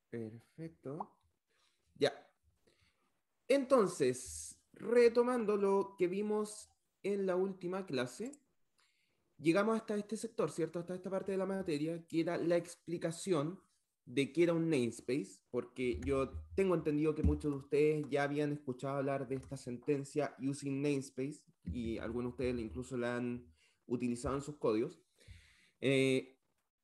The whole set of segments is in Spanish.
Perfecto. Ya. Entonces, retomando lo que vimos en la última clase, llegamos hasta este sector, ¿cierto? Hasta esta parte de la materia, que era la explicación de qué era un namespace, porque yo tengo entendido que muchos de ustedes ya habían escuchado hablar de esta sentencia using namespace, y algunos de ustedes incluso la han utilizado en sus códigos. Eh,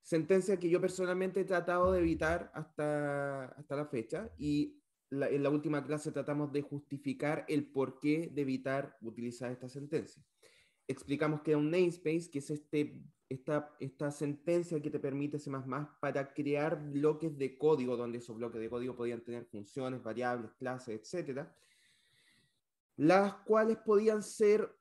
Sentencia que yo personalmente he tratado de evitar hasta la fecha, y en la última clase tratamos de justificar el porqué de evitar utilizar esta sentencia. Explicamos que era un namespace, que es esta sentencia que te permite C++ para crear bloques de código, donde esos bloques de código podían tener funciones, variables, clases, etcétera, las cuales podían ser,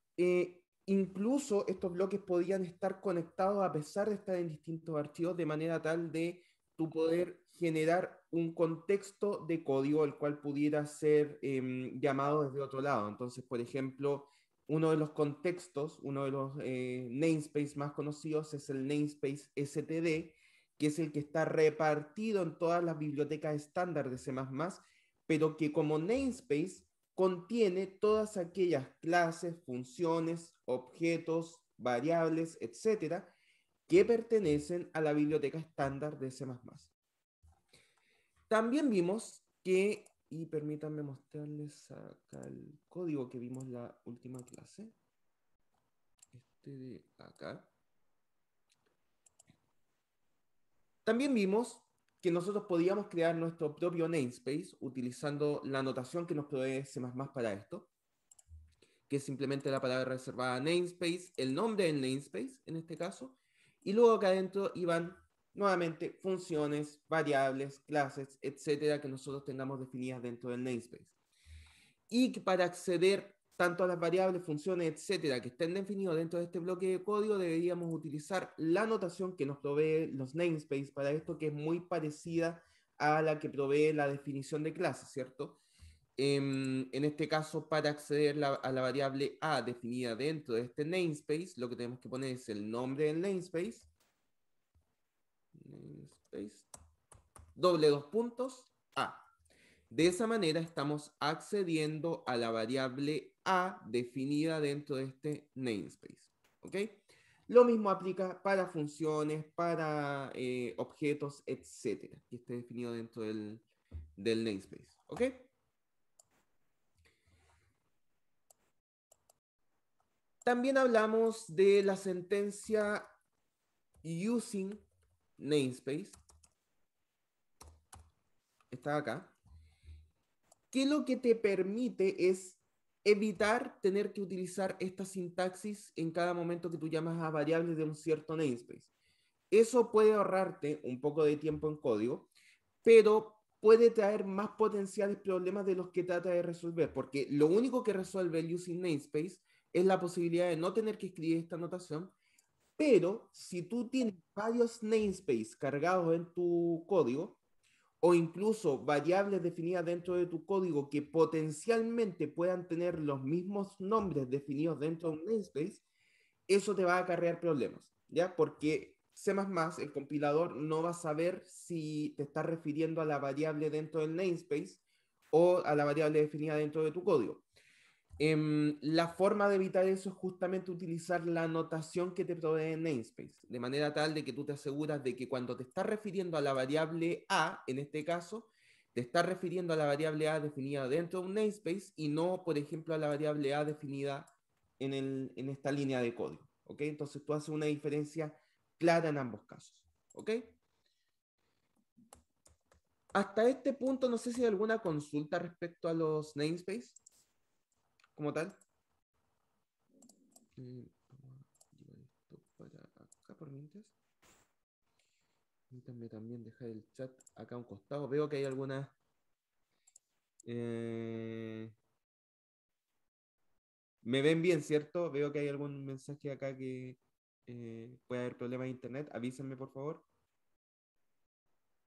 incluso estos bloques podían estar conectados a pesar de estar en distintos archivos, de manera tal de tú poder generar un contexto de código el cual pudiera ser llamado desde otro lado. Entonces, por ejemplo, uno de los contextos, uno de los namespace más conocidos es el namespace std, que es el que está repartido en todas las bibliotecas estándar de C++, pero que como namespace contiene todas aquellas clases, funciones, objetos, variables, etcétera, que pertenecen a la biblioteca estándar de C++. También vimos que, y permítanme mostrarles acá el código que vimos en la última clase, este de acá. También vimos que nosotros podíamos crear nuestro propio namespace utilizando la notación que nos provee C++ para esto, que es simplemente la palabra reservada namespace, el nombre del namespace en este caso, y luego acá adentro iban nuevamente funciones, variables, clases, etcétera, que nosotros tengamos definidas dentro del namespace. Y que para acceder tanto a las variables, funciones, etcétera, que estén definidos dentro de este bloque de código, deberíamos utilizar la notación que nos provee los namespace para esto, que es muy parecida a la que provee la definición de clase, ¿cierto? En este caso, para acceder a la variable a definida dentro de este namespace, lo que tenemos que poner es el nombre del namespace, doble dos puntos, a. De esa manera estamos accediendo a la variable a definida dentro de este namespace. ¿Ok? Lo mismo aplica para funciones, para objetos, etcétera, que esté definido dentro del namespace. ¿Ok? También hablamos de la sentencia using namespace. Está acá. Que lo que te permite es evitar tener que utilizar esta sintaxis en cada momento que tú llamas a variables de un cierto namespace. Eso puede ahorrarte un poco de tiempo en código, pero puede traer más potenciales problemas de los que trata de resolver, porque lo único que resuelve el using namespace es la posibilidad de no tener que escribir esta notación. Pero si tú tienes varios namespaces cargados en tu código, o incluso variables definidas dentro de tu código que potencialmente puedan tener los mismos nombres definidos dentro de un namespace, eso te va a acarrear problemas, ¿ya? Porque C++, el compilador, no va a saber si te estás refiriendo a la variable dentro del namespace o a la variable definida dentro de tu código. La forma de evitar eso es justamente utilizar la notación que te provee namespace, de manera tal de que tú te aseguras de que cuando te estás refiriendo a la variable a, en este caso, te estás refiriendo a la variable a definida dentro de un namespace y no, por ejemplo, a la variable a definida en esta línea de código. ¿Ok? Entonces tú haces una diferencia clara en ambos casos. ¿Ok? Hasta este punto no sé si hay alguna consulta respecto a los namespace como tal. Vamos a llevar esto para acá por mientras. Permítanme también dejar el chat acá a un costado. Veo que hay algunas. eh, Me ven bien, ¿cierto? Veo que hay algún mensaje acá que puede haber problemas de internet. Avísenme, por favor.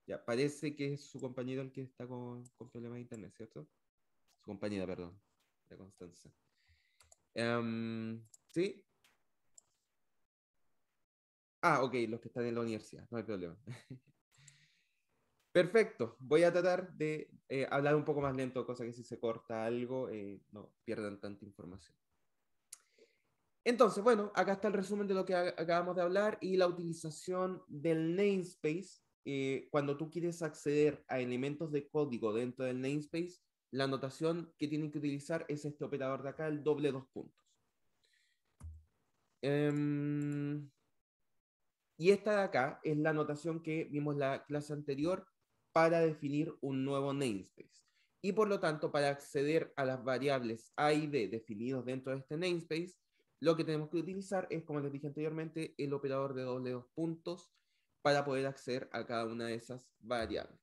Ya, parece que es su compañero el que está con problemas de internet, ¿cierto? Su compañera, perdón. La Constanza. ¿Sí? Ah, ok, los que están en la universidad, no hay problema. Perfecto, voy a tratar de hablar un poco más lento, cosa que si se corta algo, no pierdan tanta información. Entonces, bueno, acá está el resumen de lo que acabamos de hablar y la utilización del namespace. Cuando tú quieres acceder a elementos de código dentro del namespace, la notación que tienen que utilizar es este operador de acá, el doble dos puntos. Y esta de acá es la notación que vimos en la clase anterior para definir un nuevo namespace. Y por lo tanto, para acceder a las variables A y B definidos dentro de este namespace, lo que tenemos que utilizar es, como les dije anteriormente, el operador de doble dos puntos para poder acceder a cada una de esas variables.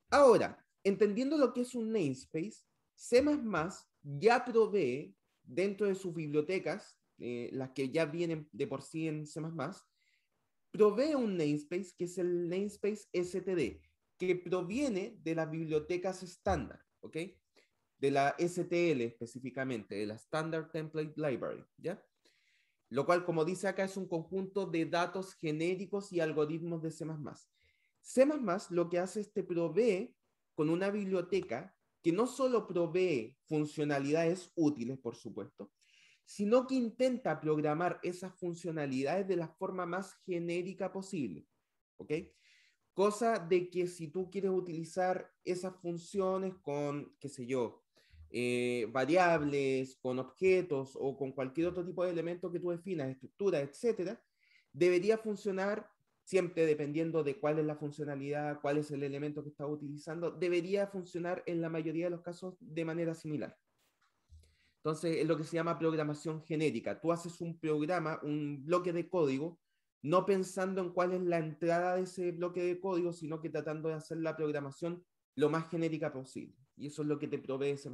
Ahora, entendiendo lo que es un namespace, C++ ya provee dentro de sus bibliotecas, las que ya vienen de por sí en C++, provee un namespace que es el namespace std, que proviene de las bibliotecas estándar, ¿ok? De la STL específicamente, de la Standard Template Library, ¿ya? Lo cual, como dice acá, es un conjunto de datos genéricos y algoritmos de C++. C++ lo que hace es te provee con una biblioteca que no solo provee funcionalidades útiles, por supuesto, sino que intenta programar esas funcionalidades de la forma más genérica posible. ¿Ok? Cosa de que si tú quieres utilizar esas funciones con, qué sé yo, variables, con objetos o con cualquier otro tipo de elemento que tú definas, estructura, etcétera, debería funcionar siempre dependiendo de cuál es la funcionalidad, cuál es el elemento que estás utilizando, debería funcionar en la mayoría de los casos de manera similar. Entonces, es lo que se llama programación genérica. Tú haces un programa, un bloque de código, no pensando en cuál es la entrada de ese bloque de código, sino que tratando de hacer la programación lo más genérica posible. Y eso es lo que te provee C++.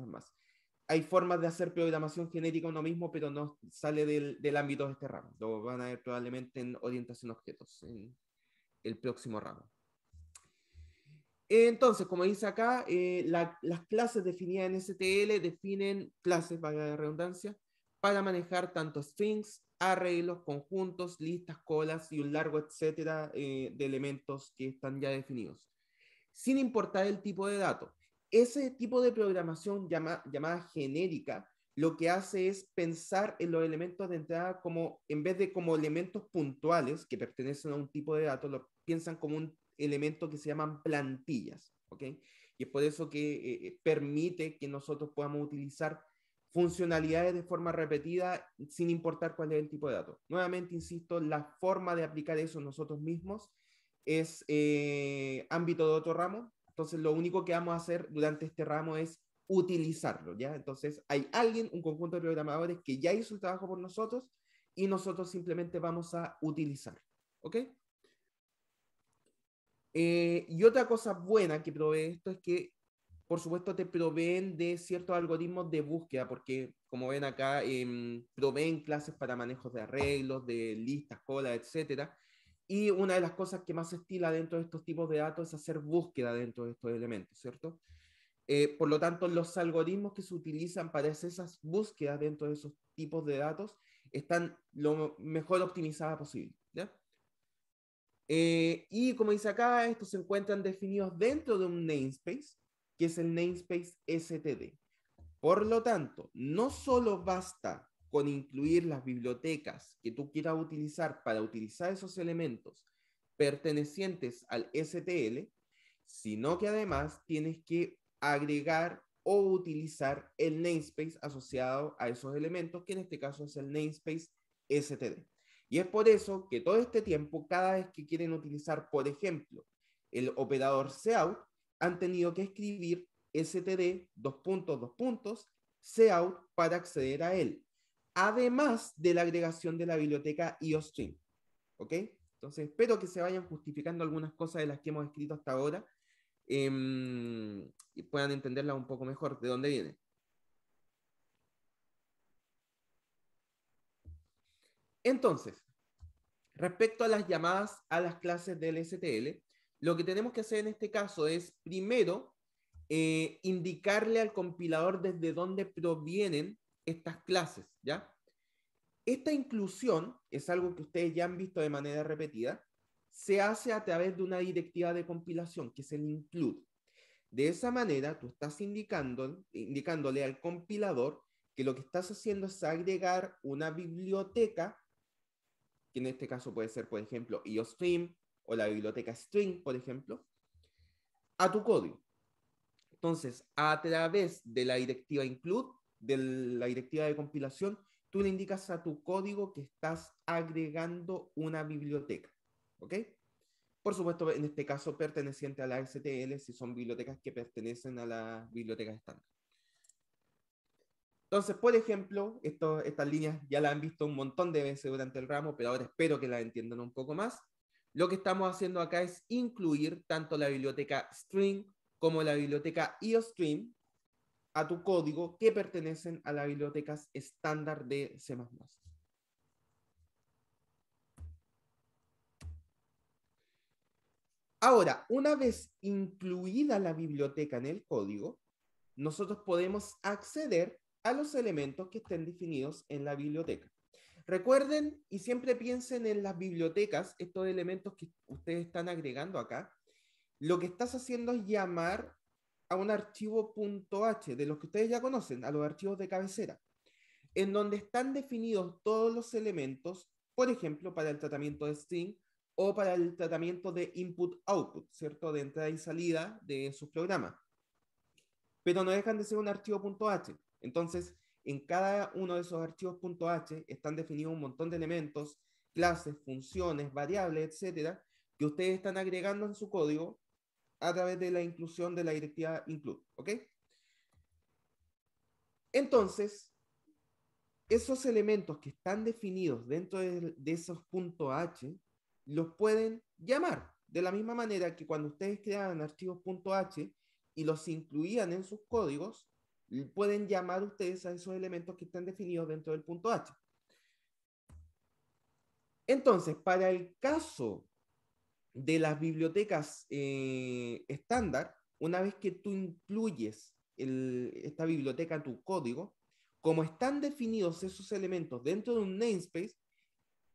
Hay formas de hacer programación genérica uno mismo, pero no sale del ámbito de este ramo. Lo van a ver probablemente en orientación a objetos, en el próximo ramo. Entonces, como dice acá, las clases definidas en STL definen clases, valga la redundancia, para manejar tanto strings, arreglos, conjuntos, listas, colas y un largo etcétera de elementos que están ya definidos, sin importar el tipo de dato. Ese tipo de programación llamada genérica lo que hace es pensar en los elementos de entrada como, en vez de como elementos puntuales que pertenecen a un tipo de datos, lo piensan como un elemento que se llaman plantillas, ¿ok? Y es por eso que permite que nosotros podamos utilizar funcionalidades de forma repetida sin importar cuál es el tipo de dato. Nuevamente, insisto, la forma de aplicar eso nosotros mismos es ámbito de otro ramo. Entonces, lo único que vamos a hacer durante este ramo es utilizarlo, ¿ya? Entonces, hay alguien, un conjunto de programadores que ya hizo el trabajo por nosotros y nosotros simplemente vamos a utilizar, ¿ok? Y otra cosa buena que provee esto es que, por supuesto, te proveen de ciertos algoritmos de búsqueda, porque, como ven acá, proveen clases para manejos de arreglos, de listas, colas, etcétera. Y una de las cosas que más se estila dentro de estos tipos de datos es hacer búsqueda dentro de estos elementos, ¿cierto? Por lo tanto, los algoritmos que se utilizan para hacer esas búsquedas dentro de esos tipos de datos están lo mejor optimizadas posible, ¿ya? Y como dice acá, estos se encuentran definidos dentro de un namespace, que es el namespace std. Por lo tanto, no solo basta con incluir las bibliotecas que tú quieras utilizar para utilizar esos elementos pertenecientes al STL, sino que además tienes que agregar o utilizar el namespace asociado a esos elementos, que en este caso es el namespace std. Y es por eso que todo este tiempo, cada vez que quieren utilizar, por ejemplo, el operador cout, han tenido que escribir std cout para acceder a él, además de la agregación de la biblioteca iostream. ¿Ok? Entonces espero que se vayan justificando algunas cosas de las que hemos escrito hasta ahora y puedan entenderla un poco mejor de dónde viene. Entonces, respecto a las llamadas a las clases del STL, lo que tenemos que hacer en este caso es primero indicarle al compilador desde dónde provienen estas clases, ¿ya? Esta inclusión es algo que ustedes ya han visto de manera repetida se hace a través de una directiva de compilación, que es el include. De esa manera, tú estás indicándole al compilador que lo que estás haciendo es agregar una biblioteca, que en este caso puede ser, por ejemplo, IOStream o la biblioteca string, por ejemplo, a tu código. Entonces, a través de la directiva include, de la directiva de compilación, tú le indicas a tu código que estás agregando una biblioteca. ¿Ok? Por supuesto, en este caso, perteneciente a la STL, si son bibliotecas que pertenecen a las bibliotecas estándar. Entonces, por ejemplo, estas líneas ya las han visto un montón de veces durante el ramo, pero ahora espero que las entiendan un poco más. Lo que estamos haciendo acá es incluir tanto la biblioteca string como la biblioteca IOStream a tu código que pertenecen a las bibliotecas estándar de C++. Ahora, una vez incluida la biblioteca en el código, nosotros podemos acceder a los elementos que estén definidos en la biblioteca. Recuerden y siempre piensen en las bibliotecas, estos elementos que ustedes están agregando acá. Lo que estás haciendo es llamar a un archivo .h, de los que ustedes ya conocen, a los archivos de cabecera, en donde están definidos todos los elementos, por ejemplo, para el tratamiento de string o para el tratamiento de input-output, ¿cierto? De entrada y salida de sus programas. Pero no dejan de ser un archivo .h. Entonces, en cada uno de esos archivos .h están definidos un montón de elementos, clases, funciones, variables, etcétera, que ustedes están agregando en su código a través de la inclusión de la directiva include, ¿ok? Entonces, esos elementos que están definidos dentro de esos .h los pueden llamar de la misma manera que cuando ustedes creaban archivos .h y los incluían en sus códigos, pueden llamar ustedes a esos elementos que están definidos dentro del .h. Entonces, para el caso de las bibliotecas estándar, una vez que tú incluyes esta biblioteca en tu código, como están definidos esos elementos dentro de un namespace,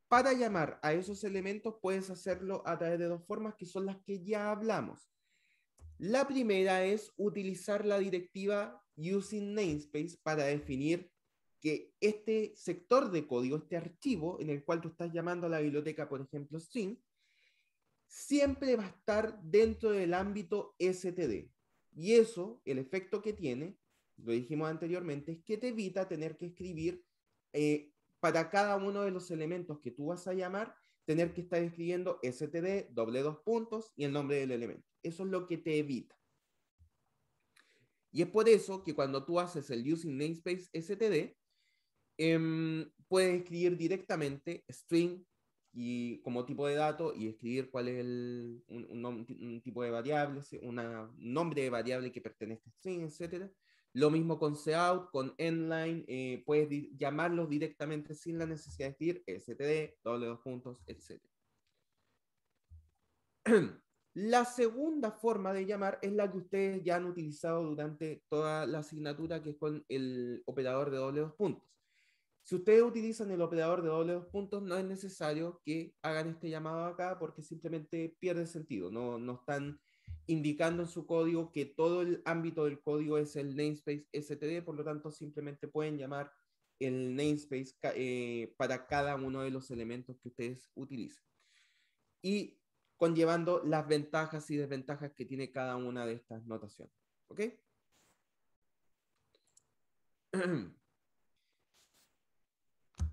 para llamar a esos elementos puedes hacerlo a través de dos formas que son las que ya hablamos. La primera es utilizar la directiva using namespace para definir que este sector de código, este archivo en el cual tú estás llamando a la biblioteca, por ejemplo, string, siempre va a estar dentro del ámbito STD. Y eso, el efecto que tiene, lo dijimos anteriormente, es que te evita tener que escribir para cada uno de los elementos que tú vas a llamar, tener que estar escribiendo STD, doble dos puntos y el nombre del elemento. Eso es lo que te evita. Y es por eso que cuando tú haces el using namespace STD, puedes escribir directamente string y como tipo de dato y escribir cuál es un tipo de variable, un nombre de variable que pertenezca a string, etc. Lo mismo con cout, con endline, puedes llamarlos directamente sin la necesidad de escribir std, doble dos puntos, etc. La segunda forma de llamar es la que ustedes ya han utilizado durante toda la asignatura, que es con el operador de doble dos puntos. Si ustedes utilizan el operador de doble dos puntos, no es necesario que hagan este llamado acá porque simplemente pierde sentido. No están indicando en su código que todo el ámbito del código es el namespace std, por lo tanto simplemente pueden llamar el namespace para cada uno de los elementos que ustedes utilicen. Y conllevando las ventajas y desventajas que tiene cada una de estas notaciones. ¿Ok?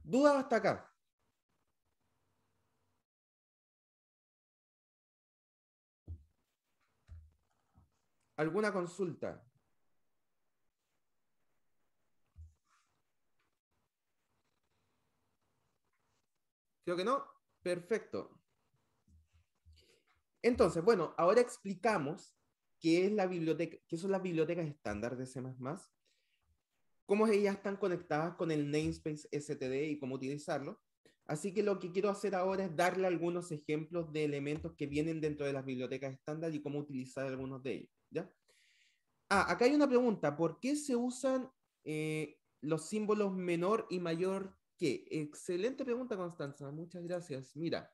¿Dudas hasta acá? ¿Alguna consulta? Creo que no. Perfecto. Entonces, bueno, ahora explicamos qué es la biblioteca, qué son las bibliotecas estándar de C++, cómo ellas están conectadas con el namespace std y cómo utilizarlo. Así que lo que quiero hacer ahora es darle algunos ejemplos de elementos que vienen dentro de las bibliotecas estándar y cómo utilizar algunos de ellos. ¿Ya? Acá hay una pregunta. ¿Por qué se usan los símbolos menor y mayor que? Excelente pregunta, Constanza. Muchas gracias. Mira,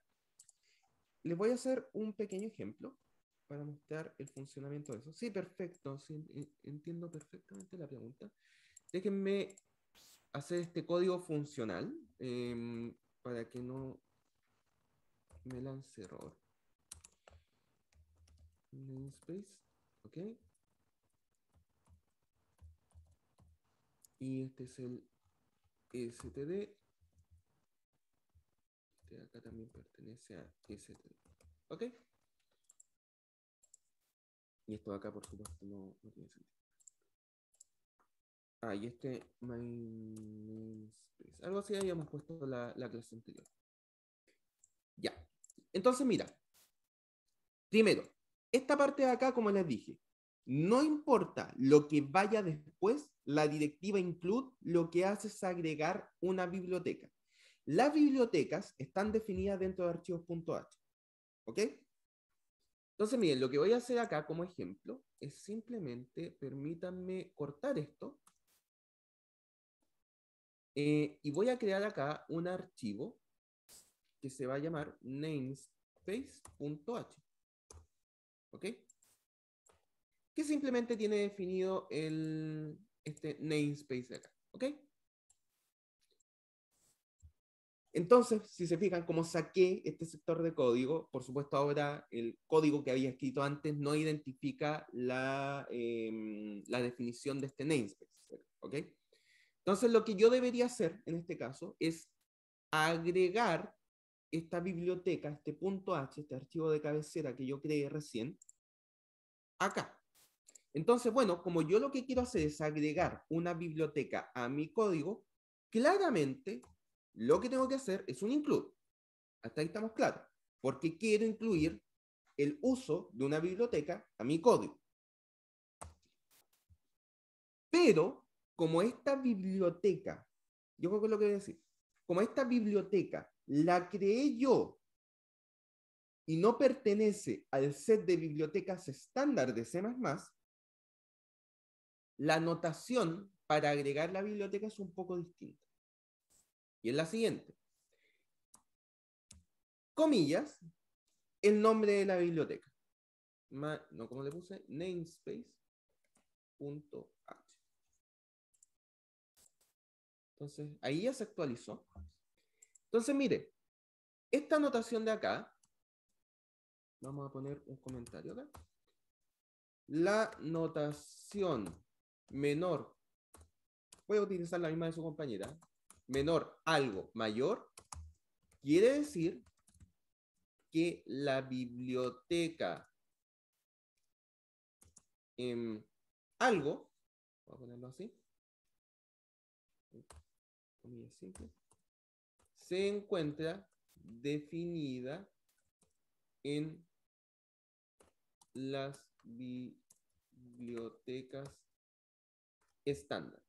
les voy a hacer un pequeño ejemplo para mostrar el funcionamiento de eso. Sí, perfecto, sí, entiendo perfectamente la pregunta. Déjenme hacer este código funcional para que no me lance error. Namespace, ok. Y este es el std. Este de acá también pertenece a std, ok. Y esto de acá, por supuesto, no tiene sentido. Ah, y este my namespace. Algo así habíamos puesto la clase anterior. Ya. Entonces, mira. Primero, esta parte de acá, como les dije, no importa lo que vaya después, la directiva include lo que hace es agregar una biblioteca. Las bibliotecas están definidas dentro de archivos.h. ¿Ok? Entonces, miren, lo que voy a hacer acá como ejemplo es simplemente, permítanme cortar esto, y voy a crear acá un archivo que se va a llamar namespace.h. ¿Ok? Que simplemente tiene definido este namespace de acá. ¿Ok? Entonces, si se fijan, como saqué este sector de código, por supuesto ahora el código que había escrito antes no identifica la definición de este namespace. ¿Ok? Entonces, lo que yo debería hacer en este caso es agregar esta biblioteca, este .h, este archivo de cabecera que yo creé recién, acá. Entonces, bueno, como yo lo que quiero hacer es agregar una biblioteca a mi código, claramente lo que tengo que hacer es un include. Hasta ahí estamos claros. Porque quiero incluir el uso de una biblioteca a mi código. Pero, como esta biblioteca, yo creo que es lo que voy a decir, como esta biblioteca la creé yo y no pertenece al set de bibliotecas estándar de C++, la notación para agregar la biblioteca es un poco distinta. Y es la siguiente. Comillas, el nombre de la biblioteca. No, como le puse, namespace.h. Entonces, ahí ya se actualizó. Entonces, mire, esta notación de acá, vamos a poner un comentario acá. La notación menor, voy a utilizar la misma de su compañera, menor algo mayor, quiere decir que la biblioteca algo, voy a ponerlo así, comillas simples, se encuentra definida en las bibliotecas estándar.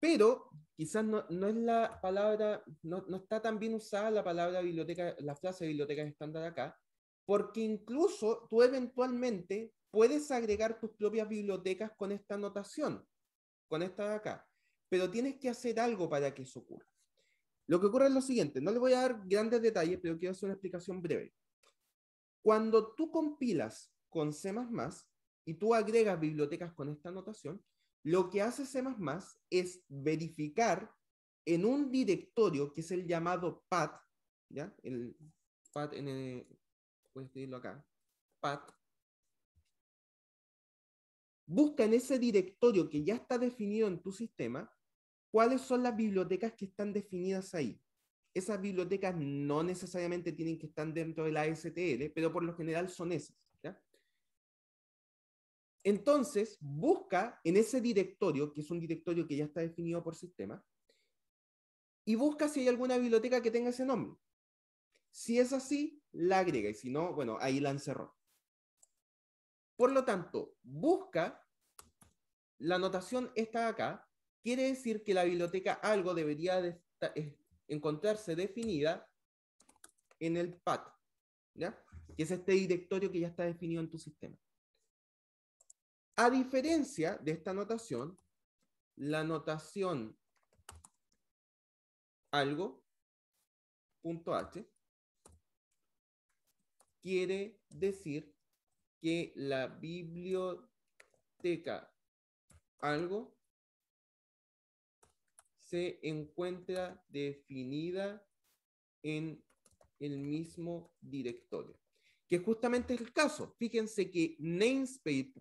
Pero quizás no es la palabra, no está tan bien usada la palabra biblioteca, la frase biblioteca estándar acá, porque incluso tú eventualmente puedes agregar tus propias bibliotecas con esta notación, con esta de acá, pero tienes que hacer algo para que eso ocurra. Lo que ocurre es lo siguiente, no le voy a dar grandes detalles, pero quiero hacer una explicación breve. Cuando tú compilas con C++ y tú agregas bibliotecas con esta notación, lo que hace C++ es verificar en un directorio que es el llamado path, ¿ya? El path, voy a escribirlo acá, path, busca en ese directorio que ya está definido en tu sistema cuáles son las bibliotecas que están definidas ahí. Esas bibliotecas no necesariamente tienen que estar dentro de la STL, pero por lo general son esas. ¿Ya? Entonces, busca en ese directorio, que es un directorio que ya está definido por sistema, y busca si hay alguna biblioteca que tenga ese nombre. Si es así, la agrega, y si no, bueno, ahí la encerró. Por lo tanto, busca la notación esta de acá, quiere decir que la biblioteca algo debería de encontrarse definida en el path, ¿ya? Que es este directorio que ya está definido en tu sistema. A diferencia de esta notación, la notación algo.h quiere decir que la biblioteca algo se encuentra definida en el mismo directorio. Que justamente es el caso. Fíjense que namespace.h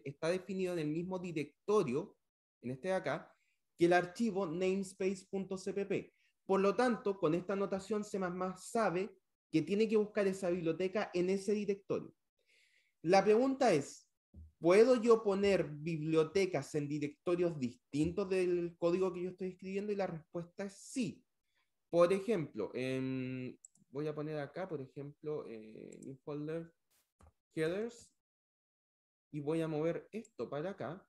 está definido en el mismo directorio, en este de acá, que el archivo namespace.cpp. Por lo tanto, con esta notación C++ sabe que tiene que buscar esa biblioteca en ese directorio. La pregunta es, ¿puedo yo poner bibliotecas en directorios distintos del código que yo estoy escribiendo? Y la respuesta es sí. Por ejemplo, voy a poner acá, por ejemplo, new folder headers y voy a mover esto para acá.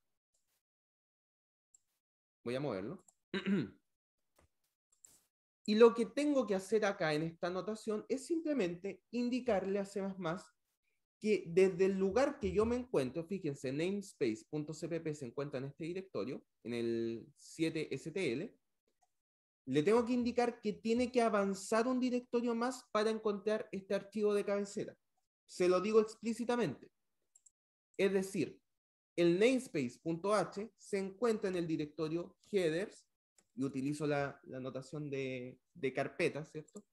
Voy a moverlo. Y lo que tengo que hacer acá en esta anotación es simplemente indicarle a C++ que desde el lugar que yo me encuentro, fíjense, namespace.cpp se encuentra en este directorio, en el 7stl, le tengo que indicar que tiene que avanzar un directorio más para encontrar este archivo de cabecera. Se lo digo explícitamente. Es decir, el namespace.h se encuentra en el directorio headers, y utilizo la notación de carpeta, ¿cierto?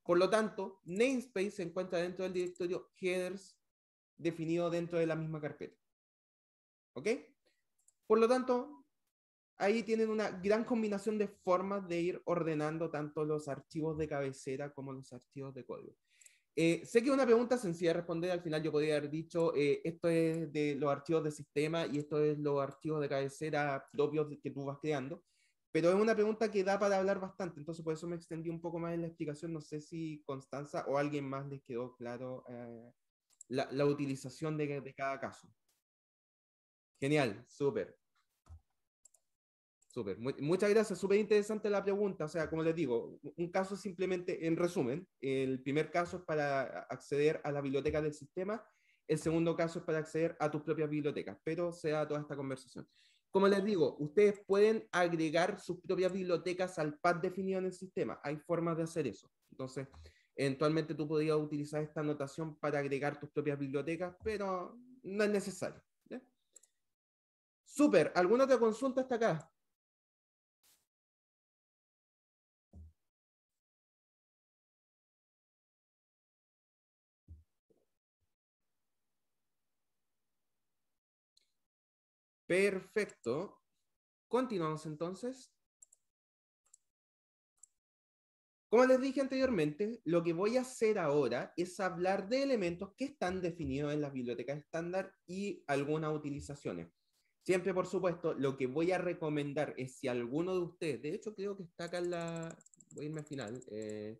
Por lo tanto, namespace se encuentra dentro del directorio headers definido dentro de la misma carpeta. ¿Ok? Por lo tanto, ahí tienen una gran combinación de formas de ir ordenando tanto los archivos de cabecera como los archivos de código. Sé que es una pregunta sencilla de responder, al final yo podría haber dicho, esto es de los archivos de sistema y esto es los archivos de cabecera propios que tú vas creando, pero es una pregunta que da para hablar bastante, entonces por eso me extendí un poco más en la explicación, no sé si Constanza o alguien más les quedó claro la utilización de cada caso. Genial, súper. Súper, muchas gracias, súper interesante la pregunta. O sea, como les digo, un caso simplemente, en resumen, el primer caso es para acceder a la biblioteca del sistema, el segundo caso es para acceder a tus propias bibliotecas, pero se da toda esta conversación. Como les digo, ustedes pueden agregar sus propias bibliotecas al path definido en el sistema, hay formas de hacer eso. Entonces, eventualmente tú podrías utilizar esta notación para agregar tus propias bibliotecas, pero no es necesario. ¿Ya? Súper, ¿alguna otra consulta hasta acá? Perfecto. Continuamos entonces. Como les dije anteriormente, lo que voy a hacer ahora es hablar de elementos que están definidos en las bibliotecas estándar y algunas utilizaciones. Siempre, por supuesto, lo que voy a recomendar es si alguno de ustedes, de hecho creo que está acá en la, voy a irme al final, en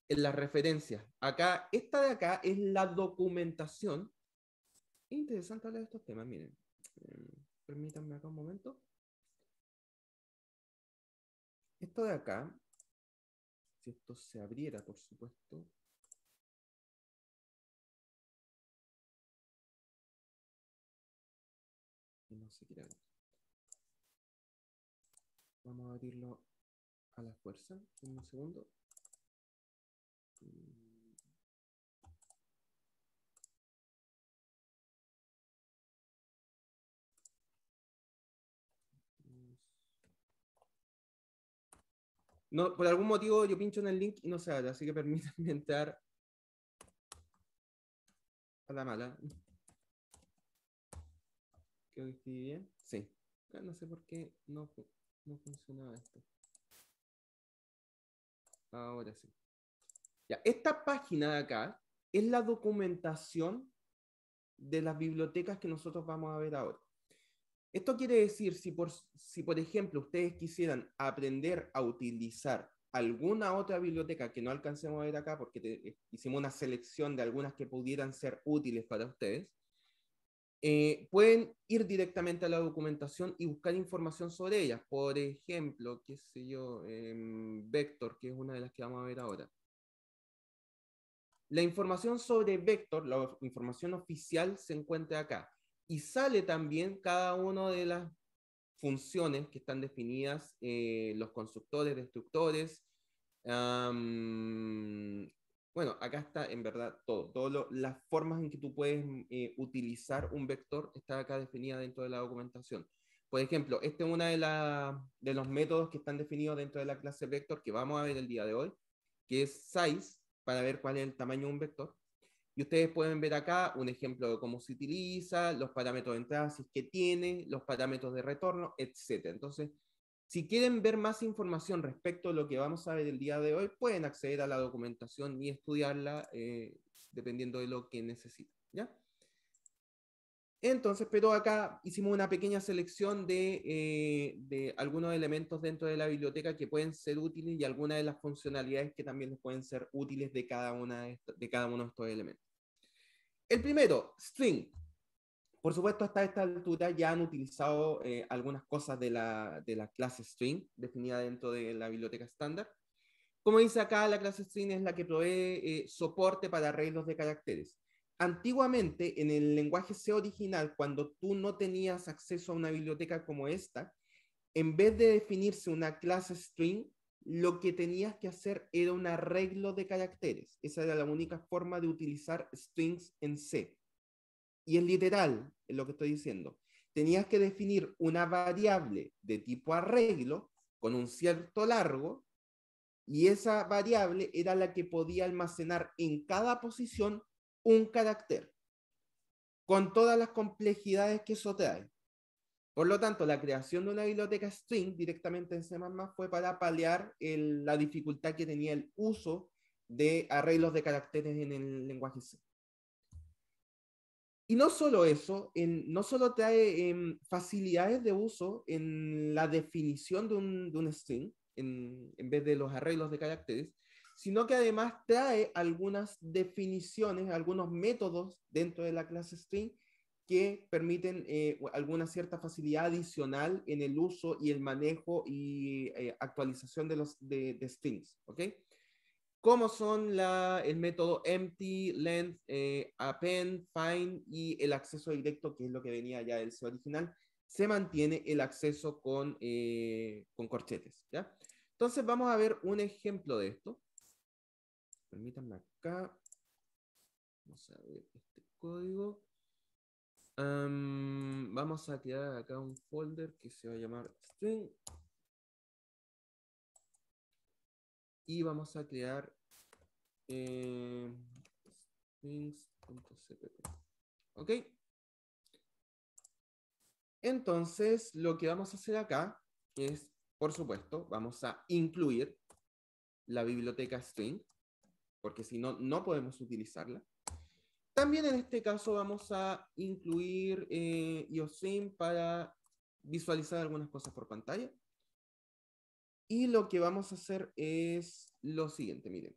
las referencias. Acá, esta de acá es la documentación. Interesante hablar de estos temas, miren. Permítanme acá un momento. Esto de acá, si esto se abriera, por supuesto. No se quiere abrir. Vamos a abrirlo a la fuerza. Un segundo. No, por algún motivo yo pincho en el link y no se abre, así que permítanme entrar a la mala. Creo que estoy bien. Sí. No sé por qué no funcionaba esto. Ahora sí. Ya, esta página de acá es la documentación de las bibliotecas que nosotros vamos a ver ahora. Esto quiere decir, si por ejemplo ustedes quisieran aprender a utilizar alguna otra biblioteca que no alcancemos a ver acá, porque hicimos una selección de algunas que pudieran ser útiles para ustedes, pueden ir directamente a la documentación y buscar información sobre ellas. Por ejemplo, qué sé yo, Vector, que es una de las que vamos a ver ahora. La información sobre Vector, la información oficial, se encuentra acá. Y sale también cada una de las funciones que están definidas, los constructores, destructores, bueno, Bueno, acá está en verdad todo. Las formas en que tú puedes utilizar un vector está acá definida dentro de la documentación. Por ejemplo, este es uno de los métodos que están definidos dentro de la clase vector que vamos a ver el día de hoy, que es size, para ver cuál es el tamaño de un vector. Y ustedes pueden ver acá un ejemplo de cómo se utiliza, los parámetros de entrada si es que tiene, los parámetros de retorno, etc. Entonces, si quieren ver más información respecto a lo que vamos a ver el día de hoy, pueden acceder a la documentación y estudiarla dependiendo de lo que necesiten, ¿ya? Entonces, pero acá hicimos una pequeña selección de algunos elementos dentro de la biblioteca que pueden ser útiles y algunas de las funcionalidades que también les pueden ser útiles de cada, de cada uno de estos elementos. El primero, string. Por supuesto, hasta esta altura ya han utilizado algunas cosas de la clase string definida dentro de la biblioteca estándar. Como dice acá, la clase string es la que provee soporte para arreglos de caracteres. Antiguamente, en el lenguaje C original, cuando tú no tenías acceso a una biblioteca como esta, en vez de definirse una clase string, lo que tenías que hacer era un arreglo de caracteres. Esa era la única forma de utilizar strings en C. Y es literal lo que estoy diciendo. Tenías que definir una variable de tipo arreglo con un cierto largo y esa variable era la que podía almacenar en cada posición un carácter, con todas las complejidades que eso trae. Por lo tanto, la creación de una biblioteca string directamente en C++ fue para paliar la dificultad que tenía el uso de arreglos de caracteres en el lenguaje C. Y no solo eso, no solo trae facilidades de uso en la definición de un string, en vez de los arreglos de caracteres, sino que además trae algunas definiciones, algunos métodos dentro de la clase string que permiten alguna cierta facilidad adicional en el uso y el manejo y actualización de strings, ¿ok? Como son el método empty, length, append, find y el acceso directo, que es lo que venía ya del C original, se mantiene el acceso con corchetes, ¿ya? Entonces vamos a ver un ejemplo de esto. Permítanme acá. Vamos a ver este código. Vamos a crear acá un folder que se va a llamar string. Y vamos a crear strings.cpp. ¿Ok? Entonces, lo que vamos a hacer acá es, por supuesto, vamos a incluir la biblioteca string, porque si no, no podemos utilizarla. También en este caso vamos a incluir IOStream para visualizar algunas cosas por pantalla. Y lo que vamos a hacer es lo siguiente, miren.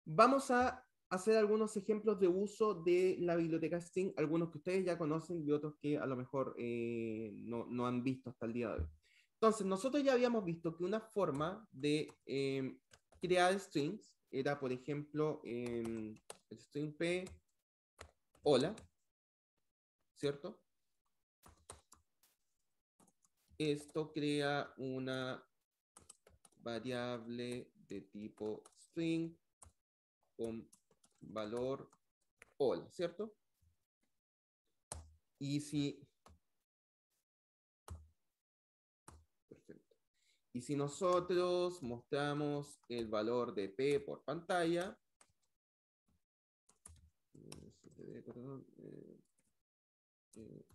Vamos a hacer algunos ejemplos de uso de la biblioteca string, algunos que ustedes ya conocen y otros que a lo mejor no han visto hasta el día de hoy. Entonces, nosotros ya habíamos visto que una forma de crear strings era, por ejemplo, el string p, hola, ¿cierto? Esto crea una variable de tipo string con valor hola, ¿cierto? Y si, perfecto. Y si nosotros mostramos el valor de P por pantalla, perdón,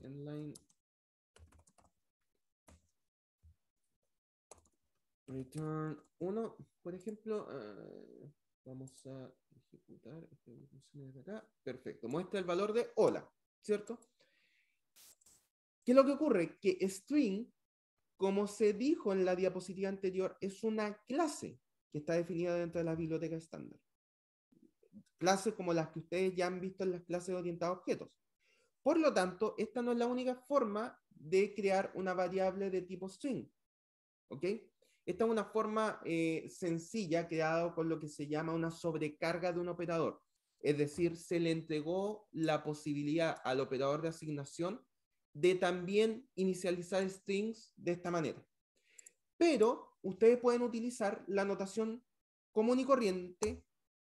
inline return 1, por ejemplo, vamos a ejecutar esta función desde acá. Perfecto, muestra el valor de hola, ¿cierto? ¿Qué es lo que ocurre? Que string, como se dijo en la diapositiva anterior, es una clase que está definida dentro de la biblioteca estándar. Clases como las que ustedes ya han visto en las clases orientadas a objetos. Por lo tanto, esta no es la única forma de crear una variable de tipo string. ¿Ok? Esta es una forma sencilla creada con lo que se llama una sobrecarga de un operador. Es decir, se le entregó la posibilidad al operador de asignación de también inicializar strings de esta manera. Pero ustedes pueden utilizar la notación común y corriente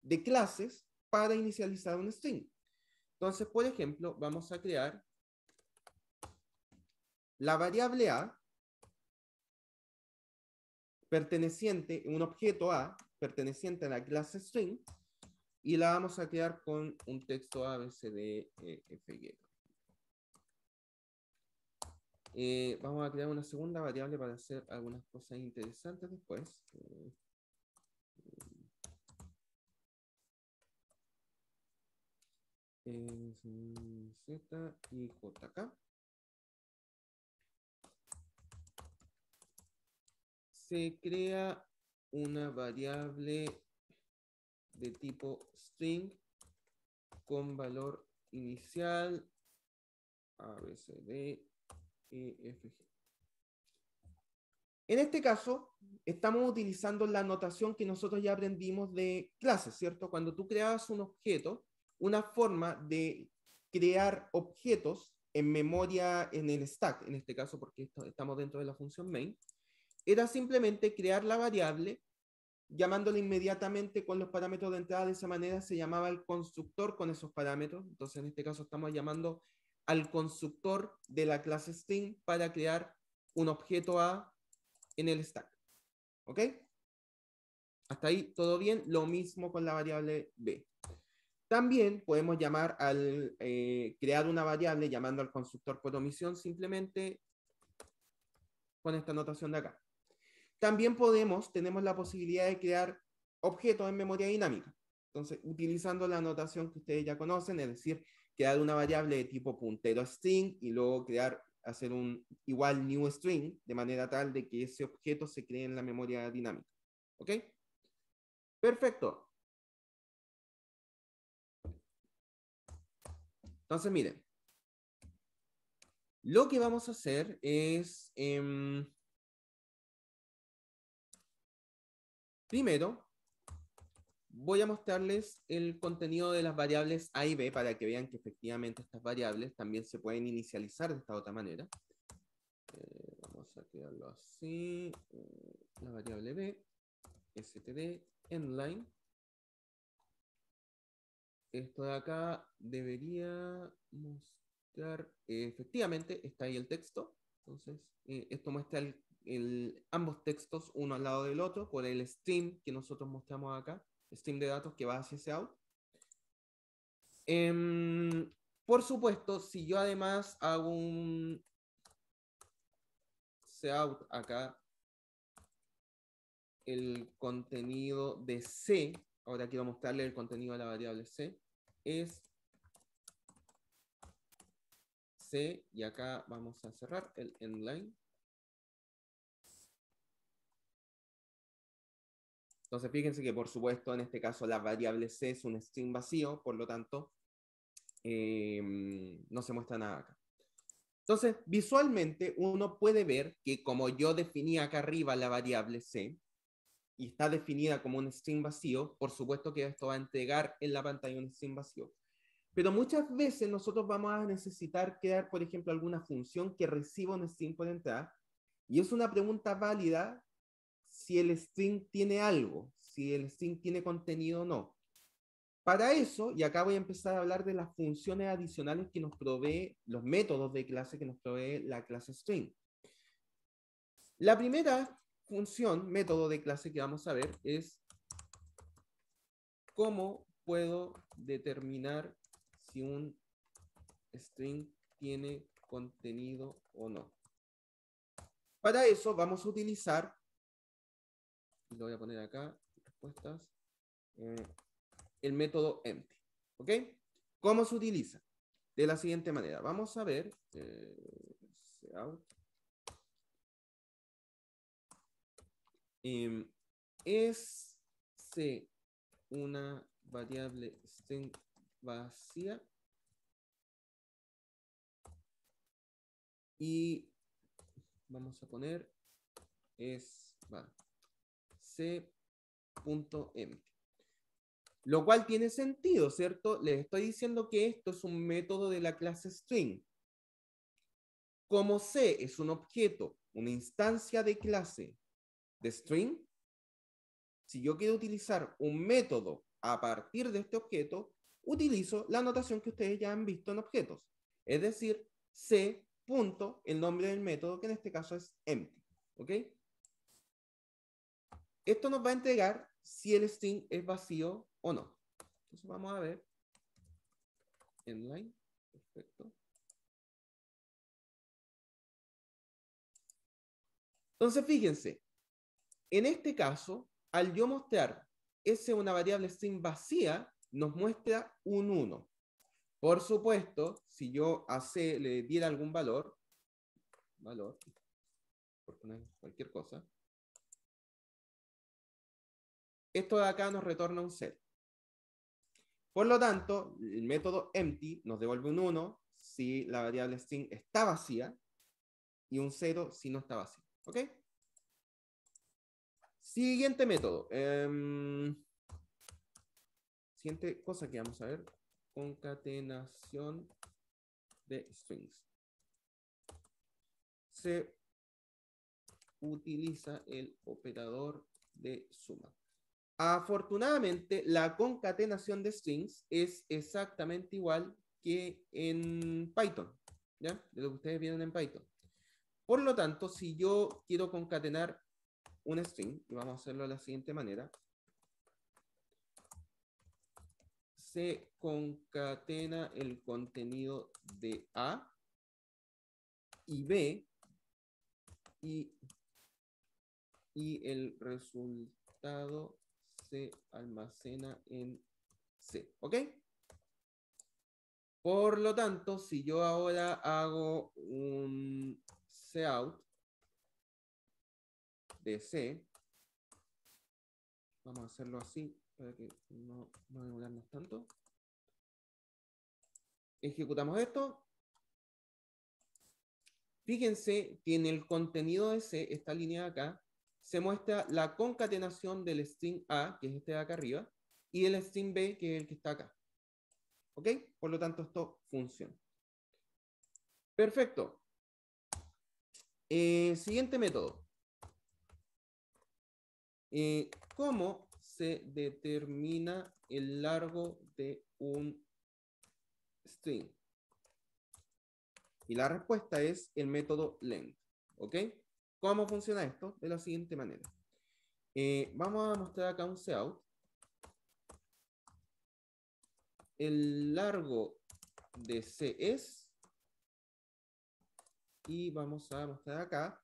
de clases para inicializar un string. Entonces, por ejemplo, vamos a crear la variable A perteneciente, un objeto A perteneciente a la clase string, y la vamos a crear con un texto A, B, C, D, E, F, G. Vamos a crear una segunda variable para hacer algunas cosas interesantes después. Z y JK. Se crea una variable de tipo string con valor inicial A, B, C, D, E, F, G. En este caso, estamos utilizando la notación que nosotros ya aprendimos de clases, ¿cierto? Cuando tú creabas un objeto, una forma de crear objetos en memoria en el stack, en este caso porque estamos dentro de la función main, era simplemente crear la variable llamándola inmediatamente con los parámetros de entrada. De esa manera se llamaba el constructor con esos parámetros. Entonces, en este caso estamos llamando al constructor de la clase string para crear un objeto A en el stack. ¿Ok? Hasta ahí todo bien. Lo mismo con la variable B. También podemos llamar al crear una variable llamando al constructor por omisión simplemente con esta notación de acá. También tenemos la posibilidad de crear objetos en memoria dinámica. Entonces, utilizando la notación que ustedes ya conocen, es decir, crear una variable de tipo puntero string y luego hacer un igual new string, de manera tal de que ese objeto se cree en la memoria dinámica. ¿Ok? Perfecto. Entonces, miren. Lo que vamos a hacer es, primero, voy a mostrarles el contenido de las variables A y B para que vean que efectivamente estas variables también se pueden inicializar de esta otra manera. Vamos a crearlo así. La variable B, std, endline. Esto de acá debería mostrar, efectivamente, está ahí el texto. Entonces, esto muestra ambos textos uno al lado del otro por el stream que nosotros mostramos acá, stream de datos que va hacia ese out. Por supuesto, si yo además hago un cout acá, el contenido de C, ahora quiero mostrarle el contenido de la variable C, es C, y acá vamos a cerrar el endline. Entonces fíjense que por supuesto en este caso la variable C es un string vacío, por lo tanto no se muestra nada acá. Entonces visualmente uno puede ver que como yo definí acá arriba la variable C y está definida como un string vacío, por supuesto que esto va a entregar en la pantalla un string vacío. Pero muchas veces nosotros vamos a necesitar crear, por ejemplo, alguna función que reciba un string por entrada, y es una pregunta válida si el string tiene algo, si el string tiene contenido o no. Para eso, y acá voy a empezar a hablar de las funciones adicionales que nos provee, los métodos de clase que nos provee la clase string. La primera función, método de clase que vamos a ver es cómo puedo determinar si un string tiene contenido o no. Para eso vamos a utilizar, lo voy a poner acá, respuestas, el método empty. ¿Ok? ¿Cómo se utiliza? De la siguiente manera. Vamos a ver, es C una variable string vacía, y vamos a poner C.empty. Lo cual tiene sentido, ¿cierto? Les estoy diciendo que esto es un método de la clase string. Como C es un objeto, una instancia de clase de string, si yo quiero utilizar un método a partir de este objeto, utilizo la notación que ustedes ya han visto en objetos. Es decir, C punto, el nombre del método, que en este caso es empty. ¿Ok? Esto nos va a entregar si el string es vacío o no. Entonces vamos a ver. Endline. Perfecto. Entonces fíjense, en este caso, al yo mostrar S una variable string vacía, nos muestra un 1. Por supuesto, si yo a C le diera algún valor, por poner cualquier cosa, esto de acá nos retorna un 0. Por lo tanto, el método empty nos devuelve un 1 si la variable string está vacía y un 0 si no está vacía. ¿Ok? Siguiente método. Siguiente cosa que vamos a ver. Concatenación de strings. Se utiliza el operador de suma. Afortunadamente, la concatenación de strings es exactamente igual que en Python, ¿ya? De lo que ustedes vienen en Python. Por lo tanto, si yo quiero concatenar un string, y vamos a hacerlo de la siguiente manera, se concatena el contenido de A y B y el resultado se almacena en C. ¿Ok? Por lo tanto, si yo ahora hago un cout de C, vamos a hacerlo así para que no demorarnos tanto. Ejecutamos esto. Fíjense que en el contenido de C, esta línea de acá, se muestra la concatenación del string A, que es este de acá arriba, y el string B, que es el que está acá. ¿Ok? Por lo tanto, esto funciona. Perfecto. Siguiente método. ¿Cómo se determina el largo de un string? Y la respuesta es el método length. ¿Ok? ¿Cómo funciona esto? De la siguiente manera. Vamos a mostrar acá un cout. El largo de C es, y vamos a mostrar acá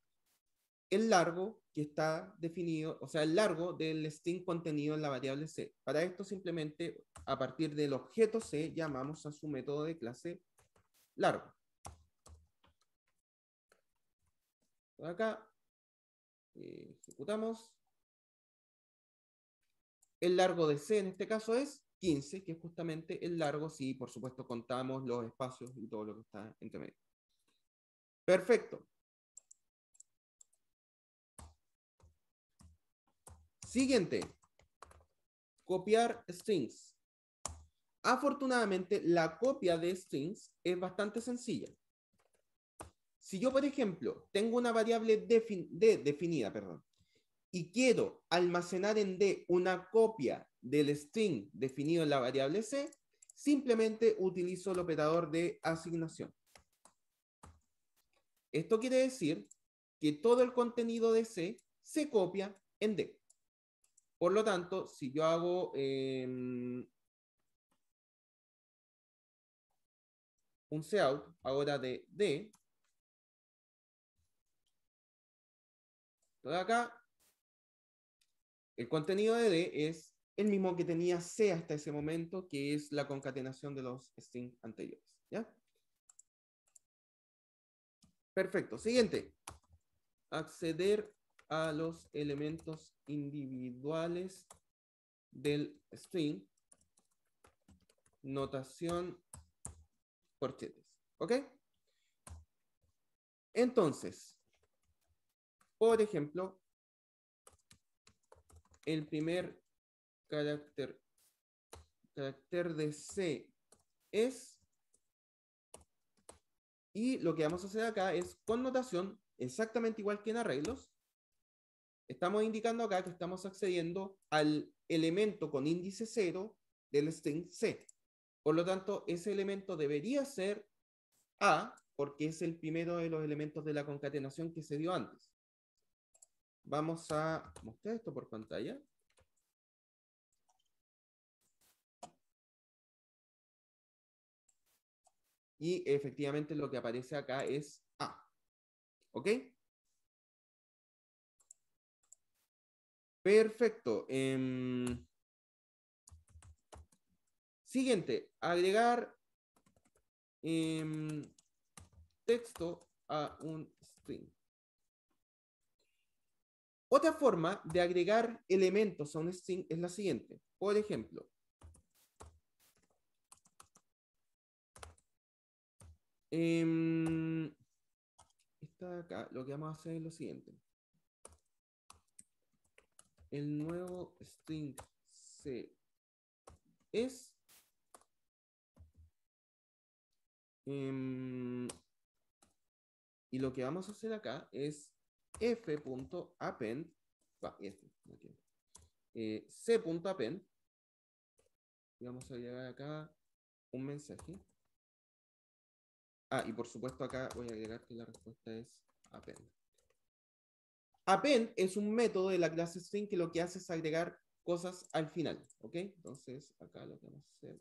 el largo que está definido, o sea, el largo del string contenido en la variable C. Para esto simplemente, a partir del objeto C, llamamos a su método de clase largo. Por acá, ejecutamos. El largo de C en este caso es 15, que es justamente el largo si, por supuesto, contamos los espacios y todo lo que está entre medio. Perfecto. Siguiente. Copiar strings. Afortunadamente, la copia de strings es bastante sencilla. Si yo, por ejemplo, tengo una variable definida, y quiero almacenar en D una copia del string definido en la variable C, simplemente utilizo el operador de asignación. Esto quiere decir que todo el contenido de C se copia en D. Por lo tanto, si yo hago un cout ahora de D, todo acá, el contenido de D es el mismo que tenía C hasta ese momento, que es la concatenación de los strings anteriores. ¿Ya? Perfecto. Siguiente. Acceder a los elementos individuales del string. Notación corchetes. ¿Ok? Entonces, por ejemplo, el primer carácter de C es Y lo que vamos a hacer acá es connotación, exactamente igual que en arreglos. Estamos indicando acá que estamos accediendo al elemento con índice 0 del string C. Por lo tanto, ese elemento debería ser A, porque es el primero de los elementos de la concatenación que se dio antes. Vamos a mostrar esto por pantalla. Y efectivamente lo que aparece acá es A. ¿Ok? Perfecto. Siguiente, agregar texto a un string. Otra forma de agregar elementos a un string es la siguiente. Por ejemplo, esta acá, lo que vamos a hacer es lo siguiente. El nuevo string C es y lo que vamos a hacer acá es f.append c.append y vamos a agregar acá un mensaje. Y por supuesto acá voy a agregar que la respuesta es append. Append es un método de la clase string que lo que hace es agregar cosas al final, ¿ok? Entonces acá lo que vamos a hacer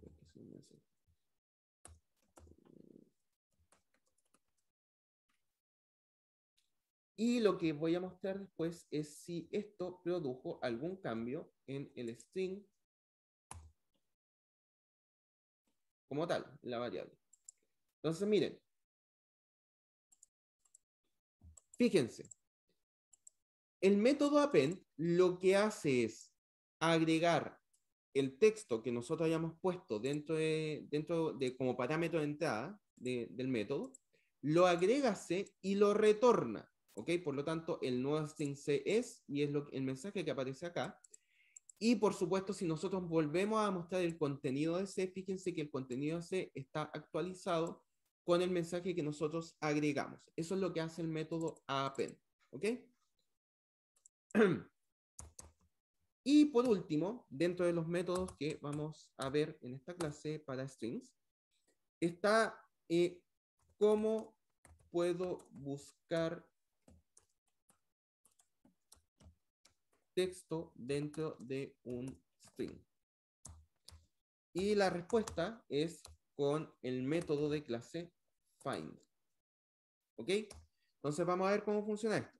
es un mensaje. Y lo que voy a mostrar después es si esto produjo algún cambio en el string como tal, la variable. Entonces, miren, fíjense, el método append lo que hace es agregar el texto que nosotros hayamos puesto dentro de como parámetro de entrada del método, lo agrega C y lo retorna. ¿Ok? Por lo tanto, el nuevo string C es, y es el mensaje que aparece acá. Y por supuesto, si nosotros volvemos a mostrar el contenido de C, fíjense que el contenido de C está actualizado con el mensaje que nosotros agregamos. Eso es lo que hace el método append. ¿Ok? Y por último, dentro de los métodos que vamos a ver en esta clase para strings, está cómo puedo buscar texto dentro de un string. Y la respuesta es con el método de clase find. ¿Ok? Entonces vamos a ver cómo funciona esto.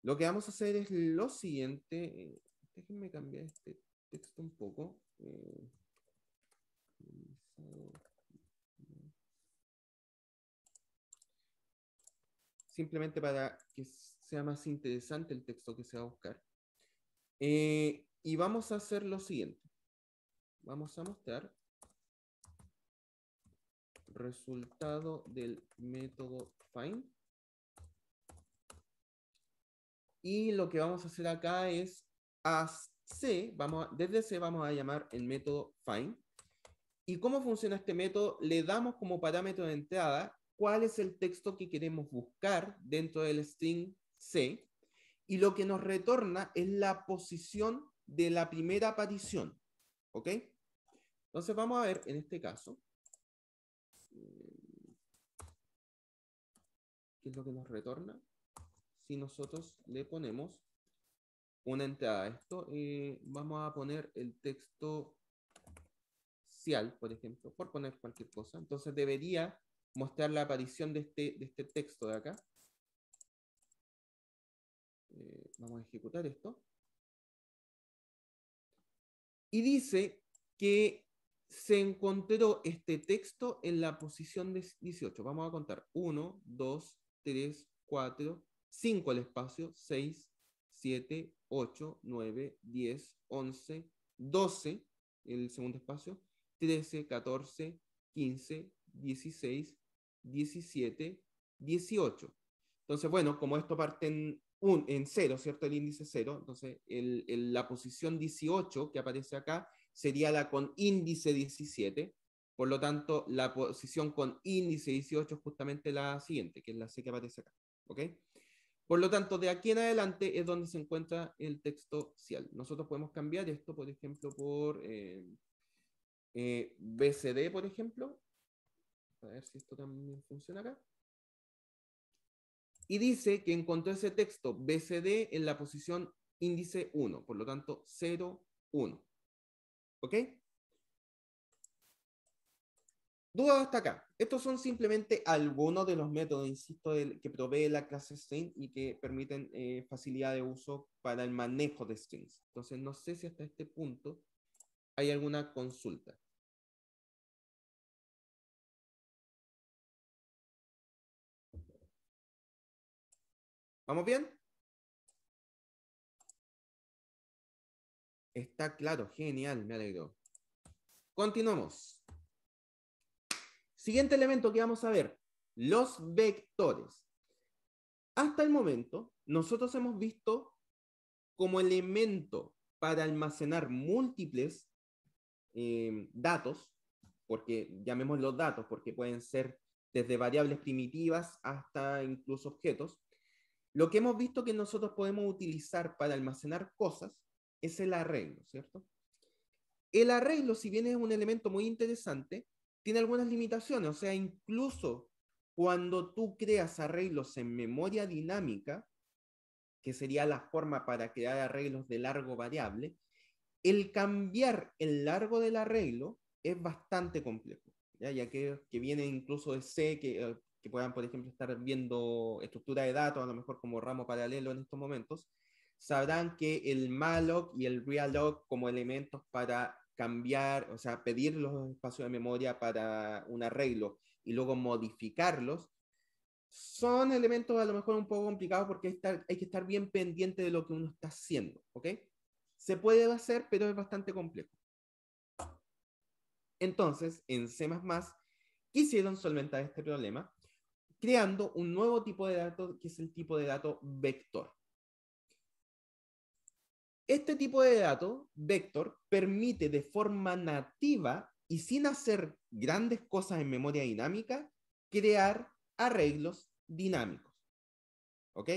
Lo que vamos a hacer es lo siguiente. Déjenme cambiar este texto un poco. Simplemente para que sea más interesante el texto que se va a buscar. Y vamos a hacer lo siguiente. Vamos a mostrar resultado del método find. Y lo que vamos a hacer acá es desde C vamos a llamar el método find. ¿Y cómo funciona este método? Le damos como parámetro de entrada cuál es el texto que queremos buscar dentro del string C. Y lo que nos retorna es la posición de la primera aparición. ¿Ok? Entonces vamos a ver en este caso qué es lo que nos retorna si nosotros le ponemos una entrada a esto. Vamos a poner el texto cial, por ejemplo, por poner cualquier cosa. Entonces debería mostrar la aparición de este texto de acá. Vamos a ejecutar esto. Y dice que se encontró este texto en la posición de 18. Vamos a contar 1, 2, 3, 4, 5 el espacio, 6, 7, 8, 9, 10, 11, 12 el segundo espacio, 13, 14, 15, 16, 17, 18. Entonces, bueno, como esto parte en 0, ¿cierto? El índice 0, entonces la posición 18 que aparece acá sería la con índice 17. Por lo tanto, la posición con índice 18 es justamente la siguiente, que es la C que aparece acá. ¿Ok? Por lo tanto, de aquí en adelante es donde se encuentra el texto cial. Nosotros podemos cambiar esto, por ejemplo, por BCD, por ejemplo. A ver si esto también funciona acá. Y dice que encontró ese texto BCD en la posición índice 1, por lo tanto 0, 1. ¿Ok? Dudas hasta acá. Estos son simplemente algunos de los métodos, insisto, que provee la clase string y que permiten facilidad de uso para el manejo de strings. Entonces, no sé si hasta este punto hay alguna consulta. ¿Vamos bien? Está claro, genial, me alegro. Continuamos. Siguiente elemento que vamos a ver, los vectores. Hasta el momento, nosotros hemos visto como elemento para almacenar múltiples datos, porque llamémoslos datos, porque pueden ser desde variables primitivas hasta incluso objetos. Lo que hemos visto que nosotros podemos utilizar para almacenar cosas es el arreglo, ¿cierto? El arreglo, si bien es un elemento muy interesante, tiene algunas limitaciones, o sea, incluso cuando tú creas arreglos en memoria dinámica, que sería la forma para crear arreglos de largo variable, el cambiar el largo del arreglo es bastante complejo, ya que viene incluso de C, que puedan, por ejemplo, estar viendo estructura de datos, a lo mejor como ramo paralelo en estos momentos, sabrán que el malloc y el realloc como elementos para cambiar, o sea, pedir los espacios de memoria para un arreglo y luego modificarlos, son elementos a lo mejor un poco complicados porque hay que estar bien pendiente de lo que uno está haciendo, ¿ok? Se puede hacer, pero es bastante complejo. Entonces, en C++ quisieron solventar este problema creando un nuevo tipo de dato que es el tipo de dato vector. Este tipo de dato, vector, permite de forma nativa y sin hacer grandes cosas en memoria dinámica, crear arreglos dinámicos. ¿Ok?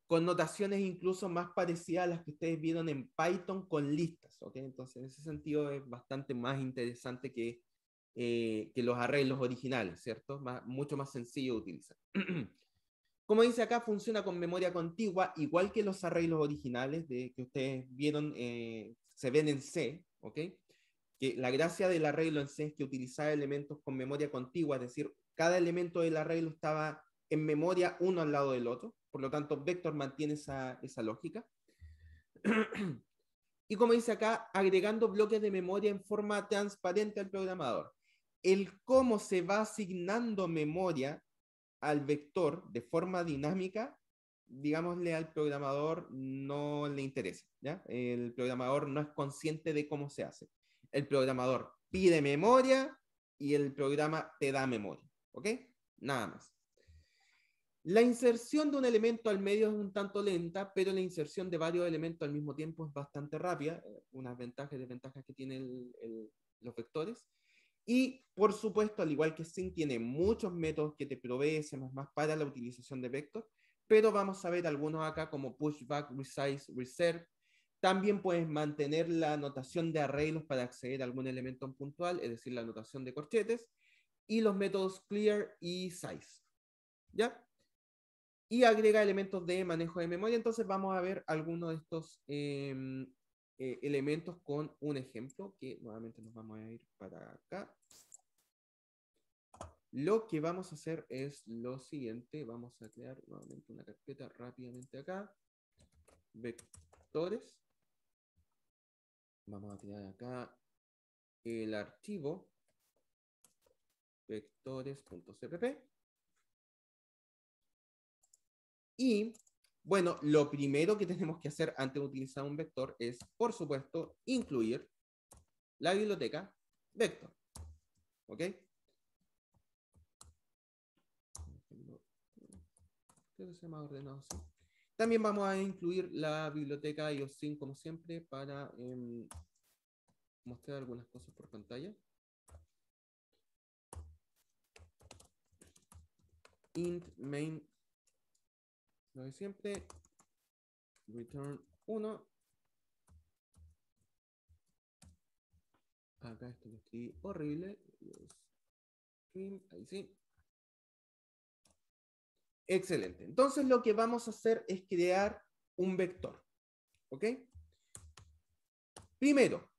Con notaciones incluso más parecidas a las que ustedes vieron en Python con listas. ¿Ok? Entonces, en ese sentido es bastante más interesante que los arreglos originales, ¿cierto? Mucho más sencillo de utilizar. Como dice acá, funciona con memoria contigua, igual que los arreglos originales que ustedes vieron, se ven en C, ¿ok? Que la gracia del arreglo en C es que utilizaba elementos con memoria contigua, es decir, cada elemento del arreglo estaba en memoria uno al lado del otro, por lo tanto, Vector mantiene esa lógica. Y como dice acá, agregando bloques de memoria en forma transparente al programador. El cómo se va asignando memoria al vector de forma dinámica, digámosle al programador, no le interesa, ¿ya? El programador no es consciente de cómo se hace. El programador pide memoria y el programa te da memoria, ¿ok? Nada más. La inserción de un elemento al medio es un tanto lenta, pero la inserción de varios elementos al mismo tiempo es bastante rápida, unas ventajas y desventajas que tienen los vectores. Y por supuesto, al igual que Syn, tiene muchos métodos que te provee C++ para la utilización de vector, pero vamos a ver algunos acá como pushback, resize, reserve. También puedes mantener la notación de arreglos para acceder a algún elemento puntual, es decir, la notación de corchetes, y los métodos clear y size. ¿Ya? Y agrega elementos de manejo de memoria. Entonces vamos a ver algunos de estos elementos con un ejemplo, que nuevamente nos vamos a ir para acá. Lo que vamos a hacer es lo siguiente. Vamos a crear nuevamente una carpeta rápidamente acá. Vectores. Vamos a crear acá el archivo vectores.cpp. Y bueno, lo primero que tenemos que hacer antes de utilizar un vector es, por supuesto, incluir la biblioteca vector. ¿Ok? Creo que se me ha ordenado así. También vamos a incluir la biblioteca IOSIN como siempre para mostrar algunas cosas por pantalla. Int main, lo de siempre, return 1. Acá esto lo escribí horrible. Ahí sí. Excelente. Entonces lo que vamos a hacer es crear un vector. ¿Ok? Primero,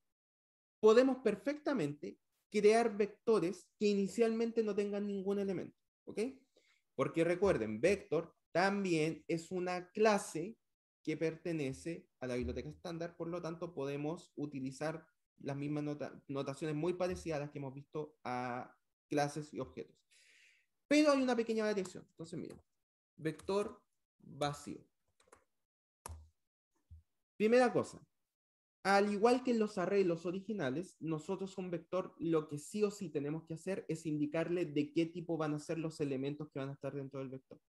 podemos perfectamente crear vectores que inicialmente no tengan ningún elemento. ¿Ok? Porque recuerden, vector también es una clase que pertenece a la biblioteca estándar, por lo tanto podemos utilizar las mismas notaciones muy parecidas a las que hemos visto a clases y objetos. Pero hay una pequeña variación. Entonces, miren, vector vacío. Primera cosa, al igual que en los arreglos originales, nosotros un vector lo que sí o sí tenemos que hacer es indicarle de qué tipo van a ser los elementos que van a estar dentro del vector.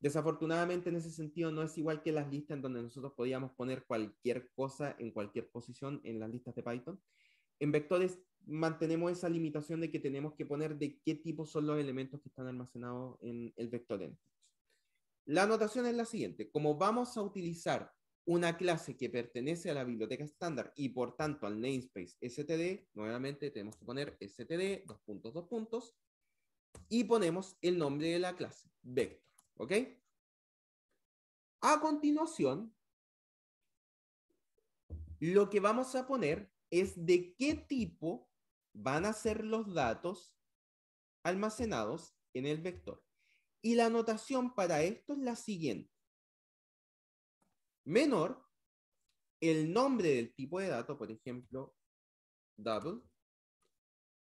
Desafortunadamente en ese sentido no es igual que las listas en donde nosotros podíamos poner cualquier cosa en cualquier posición en las listas de Python. En vectores mantenemos esa limitación de que tenemos que poner de qué tipo son los elementos que están almacenados en el vector. La anotación es la siguiente. Como vamos a utilizar una clase que pertenece a la biblioteca estándar y por tanto al namespace std, nuevamente tenemos que poner std, dos puntos, y ponemos el nombre de la clase, vector. ¿Ok? A continuación, lo que vamos a poner es de qué tipo van a ser los datos almacenados en el vector. Y la anotación para esto es la siguiente. Menor, el nombre del tipo de dato, por ejemplo, double,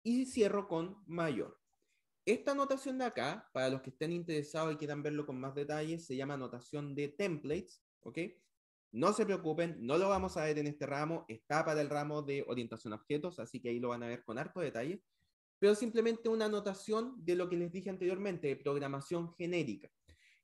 y cierro con mayor. Esta anotación de acá, para los que estén interesados y quieran verlo con más detalles, se llama anotación de templates, ¿ok? No se preocupen, no lo vamos a ver en este ramo, está para el ramo de orientación a objetos, así que ahí lo van a ver con harto detalle, pero simplemente una anotación de lo que les dije anteriormente, de programación genérica.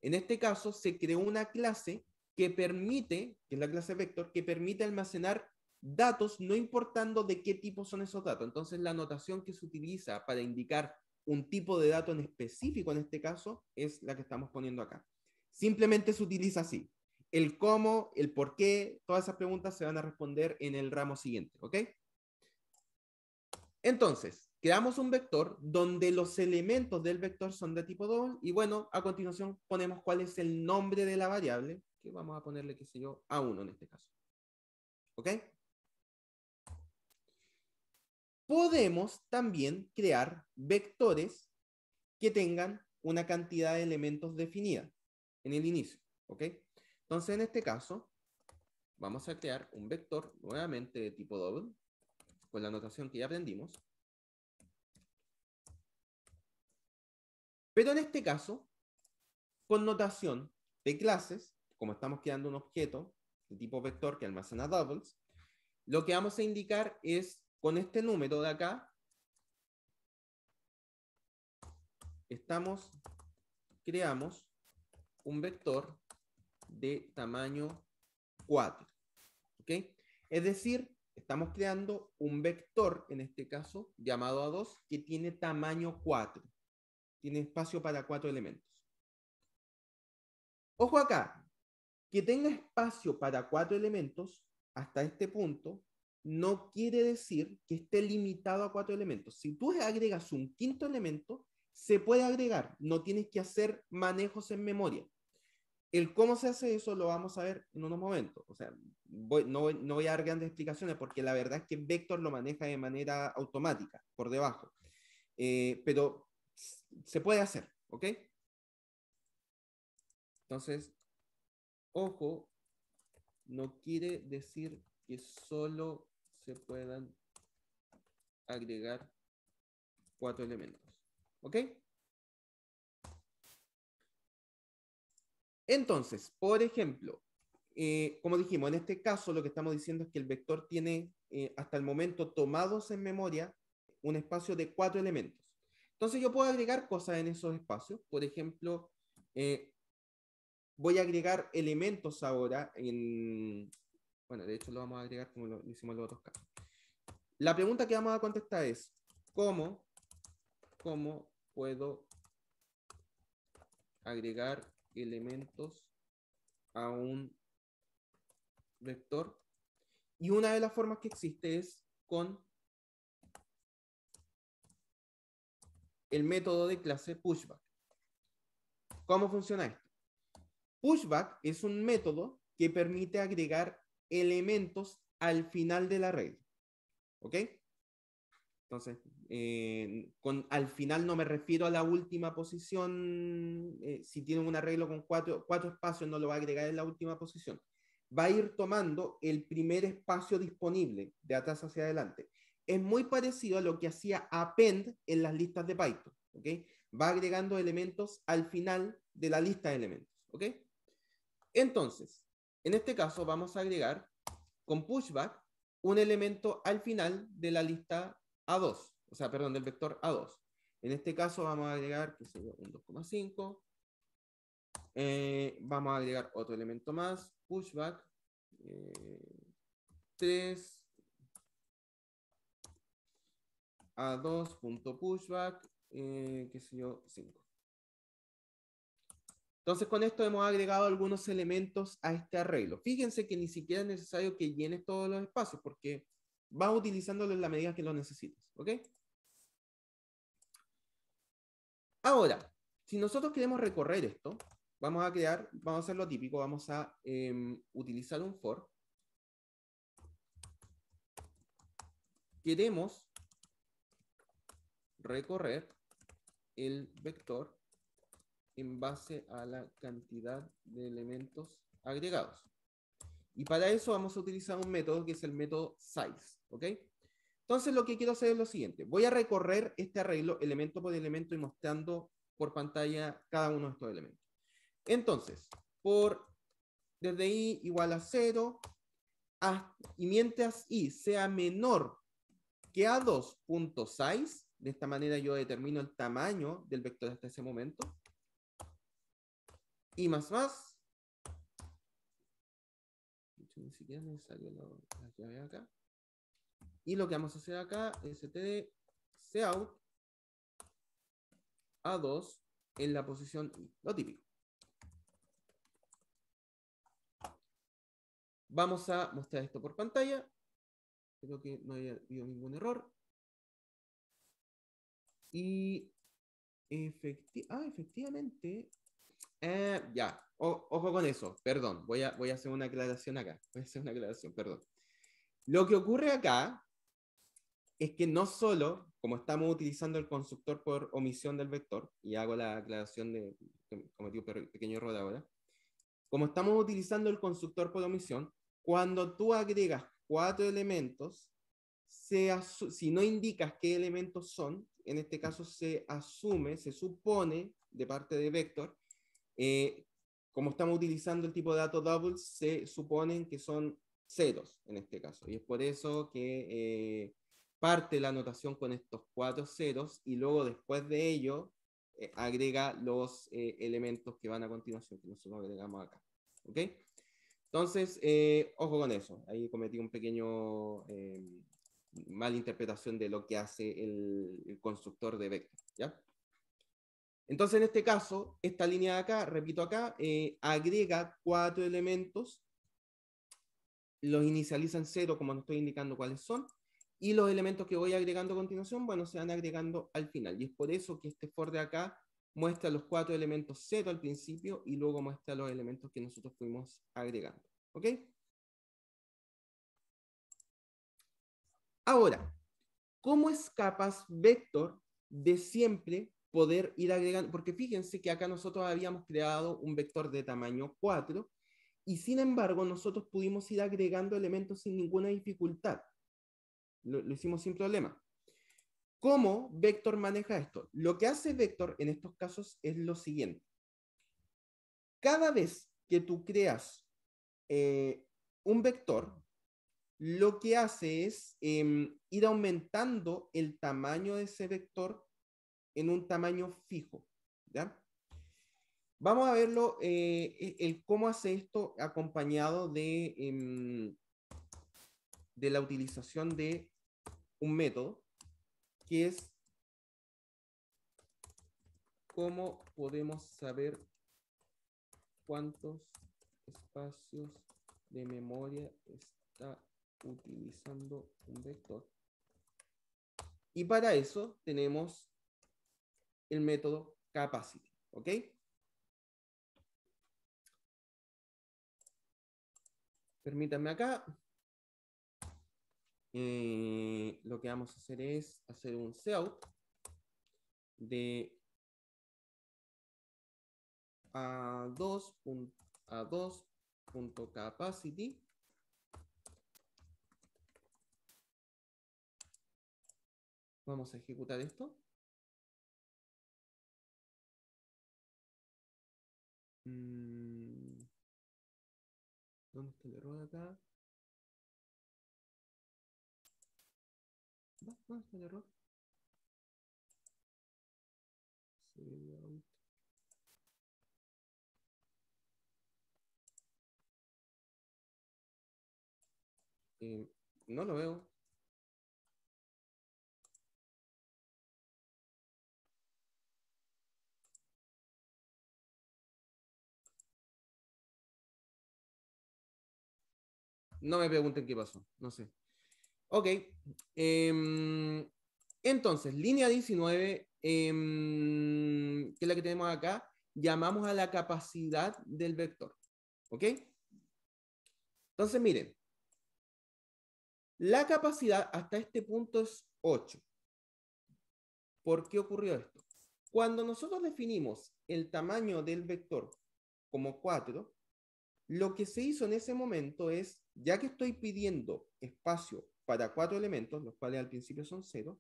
En este caso, se creó una clase que permite, que es la clase vector, que permite almacenar datos no importando de qué tipo son esos datos. Entonces, la anotación que se utiliza para indicar un tipo de dato en específico, en este caso, es la que estamos poniendo acá. Simplemente se utiliza así. El cómo, el por qué, todas esas preguntas se van a responder en el ramo siguiente, ¿ok? Entonces, creamos un vector donde los elementos del vector son de tipo double y bueno, a continuación ponemos cuál es el nombre de la variable, que vamos a ponerle, qué sé yo, A1 en este caso. ¿Ok? Podemos también crear vectores que tengan una cantidad de elementos definida en el inicio. ¿Ok? Entonces, en este caso, vamos a crear un vector nuevamente de tipo double, con la notación que ya aprendimos. Pero en este caso, con notación de clases, como estamos creando un objeto de tipo vector que almacena doubles, lo que vamos a indicar es con este número de acá, creamos un vector de tamaño 4. ¿Ok? Es decir, estamos creando un vector, en este caso, llamado A2, que tiene tamaño 4. Tiene espacio para 4 elementos. Ojo acá, que tenga espacio para 4 elementos hasta este punto no quiere decir que esté limitado a 4 elementos. Si tú agregas un quinto elemento, se puede agregar, no tienes que hacer manejos en memoria. El cómo se hace eso lo vamos a ver en unos momentos. O sea, no voy a dar grandes explicaciones porque la verdad es que Vector lo maneja de manera automática, por debajo. Pero se puede hacer, ¿ok? Entonces, ojo, no quiere decir que solo se puedan agregar 4 elementos. ¿Ok? Entonces, por ejemplo, como dijimos, en este caso lo que estamos diciendo es que el vector tiene hasta el momento tomados en memoria un espacio de 4 elementos. Entonces yo puedo agregar cosas en esos espacios. Por ejemplo, voy a agregar elementos ahora en... Bueno, de hecho lo vamos a agregar como lo hicimos en los otros casos. La pregunta que vamos a contestar es, ¿cómo puedo agregar elementos a un vector? Y una de las formas que existe es con el método de clase pushback. ¿Cómo funciona esto? Pushback es un método que permite agregar elementos al final del arreglo. ¿Ok? Entonces, al final no me refiero a la última posición. Si tienen un arreglo con cuatro espacios, no lo va a agregar en la última posición. Va a ir tomando el primer espacio disponible de atrás hacia adelante. Es muy parecido a lo que hacía append en las listas de Python. ¿Ok? Va agregando elementos al final de la lista de elementos. ¿Ok? Entonces, en este caso vamos a agregar con pushback un elemento al final de la lista A2, o sea, perdón, del vector A2. En este caso vamos a agregar, qué sé yo, un 2,5. Vamos a agregar otro elemento más, pushback 3 A2.pushback, qué sé yo, 5. Entonces con esto hemos agregado algunos elementos a este arreglo. Fíjense que ni siquiera es necesario que llenes todos los espacios porque vas utilizándolo en la medida que lo necesites. ¿Ok? Ahora, si nosotros queremos recorrer esto, vamos a hacer lo típico, vamos a utilizar un for. Queremos recorrer el vector en base a la cantidad de elementos agregados. Y para eso vamos a utilizar un método que es el método size. ¿Ok? Entonces lo que quiero hacer es lo siguiente. Voy a recorrer este arreglo elemento por elemento y mostrando por pantalla cada uno de estos elementos. Entonces, desde i igual a 0, y mientras i sea menor que a2.size, de esta manera yo determino el tamaño del vector hasta ese momento, i más, ni siquiera es necesario la llave acá, y lo que vamos a hacer acá es std cout a2 en la posición i, lo típico. Vamos a mostrar esto por pantalla. Creo que no haya habido ningún error. Y efectivamente. Ya, ojo con eso. Perdón, voy a hacer una aclaración acá. Voy a hacer una aclaración, perdón. Lo que ocurre acá es que no solo, como estamos utilizando el constructor por omisión del vector, y hago la aclaración de que cometí un pequeño error ahora, como estamos utilizando el constructor por omisión, cuando tú agregas 4 elementos, si no indicas qué elementos son, en este caso se supone de parte de vector, como estamos utilizando el tipo de dato double, se suponen que son ceros en este caso. Y es por eso que parte la notación con estos 4 ceros y luego después de ello agrega los elementos que van a continuación, que nosotros agregamos acá. ¿Ok? Entonces, ojo con eso. Ahí cometí un pequeño mala interpretación de lo que hace el constructor de vector. ¿Ya? Entonces, en este caso, esta línea de acá, repito acá, agrega 4 elementos, los inicializa en 0, como no estoy indicando cuáles son, y los elementos que voy agregando a continuación, bueno, se van agregando al final. Y es por eso que este for de acá muestra los 4 elementos 0 al principio y luego muestra los elementos que nosotros fuimos agregando. ¿Ok? Ahora, ¿cómo es capaz Vector de siempre poder ir agregando? Porque fíjense que acá nosotros habíamos creado un vector de tamaño 4 y sin embargo nosotros pudimos ir agregando elementos sin ninguna dificultad. Lo hicimos sin problema. ¿Cómo Vector maneja esto? Lo que hace Vector en estos casos es lo siguiente. Cada vez que tú creas un vector, lo que hace es ir aumentando el tamaño de ese vector en un tamaño fijo. ¿Ya? Vamos a verlo, el cómo hace esto acompañado de la utilización de un método que es cómo podemos saber cuántos espacios de memoria está utilizando un vector. Y para eso tenemos el método capacity, ¿ok? Permítanme acá. Lo que vamos a hacer es hacer un cout de a2.capacity. Vamos a ejecutar esto. ¿Dónde está el error acá? ¿Dónde está el error? No lo veo. No me pregunten qué pasó, no sé. Ok. Entonces, línea 19, que es la que tenemos acá, llamamos a la capacidad del vector. ¿Ok? Entonces, miren, la capacidad hasta este punto es 8. ¿Por qué ocurrió esto? Cuando nosotros definimos el tamaño del vector como 4, lo que se hizo en ese momento es, ya que estoy pidiendo espacio para 4 elementos, los cuales al principio son 0,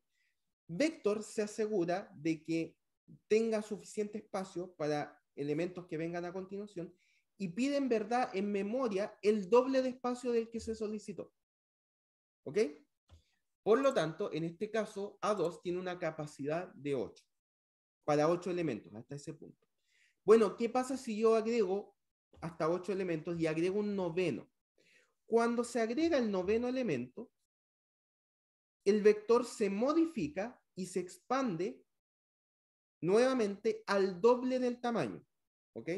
Vector se asegura de que tenga suficiente espacio para elementos que vengan a continuación y pide en verdad en memoria el doble de espacio del que se solicitó. ¿Ok? Por lo tanto, en este caso, A2 tiene una capacidad de 8 para 8 elementos hasta ese punto. Bueno, ¿qué pasa si yo agrego hasta 8 elementos y agrego un noveno? Cuando se agrega el noveno elemento, el vector se modifica y se expande nuevamente al doble del tamaño. ¿Ok?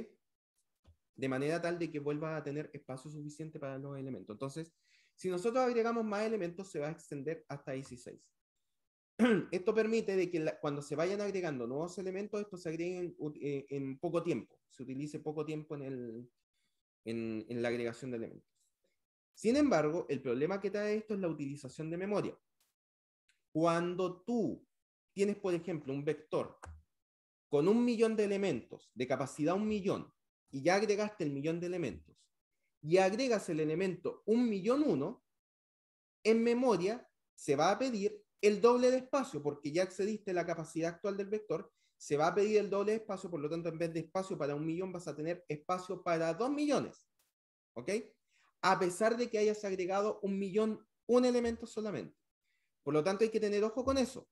De manera tal de que vuelva a tener espacio suficiente para los elementos. Entonces, si nosotros agregamos más elementos, se va a extender hasta 16. Esto permite de que cuando se vayan agregando nuevos elementos, estos se agreguen en poco tiempo, se utilice poco tiempo en la agregación de elementos. Sin embargo, el problema que trae esto es la utilización de memoria. Cuando tú tienes, por ejemplo, un vector con 1.000.000 de elementos, de capacidad 1.000.000, y ya agregaste el millón de elementos, y agregas el elemento 1.000.001, en memoria se va a pedir el doble de espacio, porque ya excediste la capacidad actual del vector, se va a pedir el doble de espacio, por lo tanto, en vez de espacio para 1.000.000, vas a tener espacio para 2.000.000. ¿Ok? A pesar de que hayas agregado 1.000.000, un elemento solamente. Por lo tanto, hay que tener ojo con eso,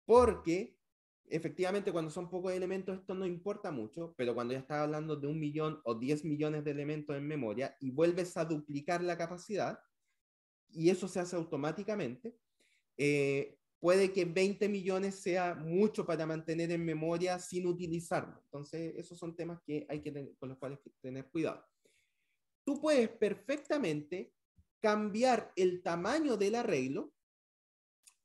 porque efectivamente cuando son pocos elementos esto no importa mucho, pero cuando ya estás hablando de 1.000.000 o 10 millones de elementos en memoria y vuelves a duplicar la capacidad, y eso se hace automáticamente, puede que 20 millones sea mucho para mantener en memoria sin utilizarlo. Entonces, esos son temas que hay que con los cuales hay que tener cuidado. Tú puedes perfectamente cambiar el tamaño del arreglo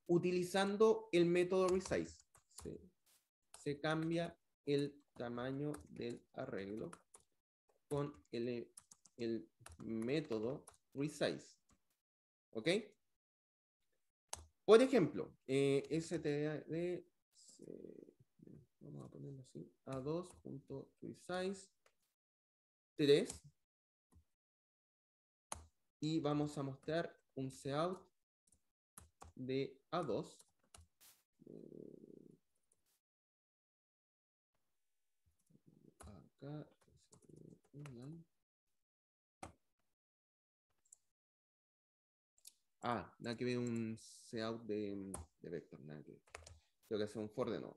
utilizando el método resize. Se cambia el tamaño del arreglo con el método resize. ¿Ok? Por ejemplo, std, vamos a ponerlo así, a2.resize 3, y vamos a mostrar un cout de A2. Acá, nada que ver un cout de vector, nada que ver. Tengo que hacer un for de no.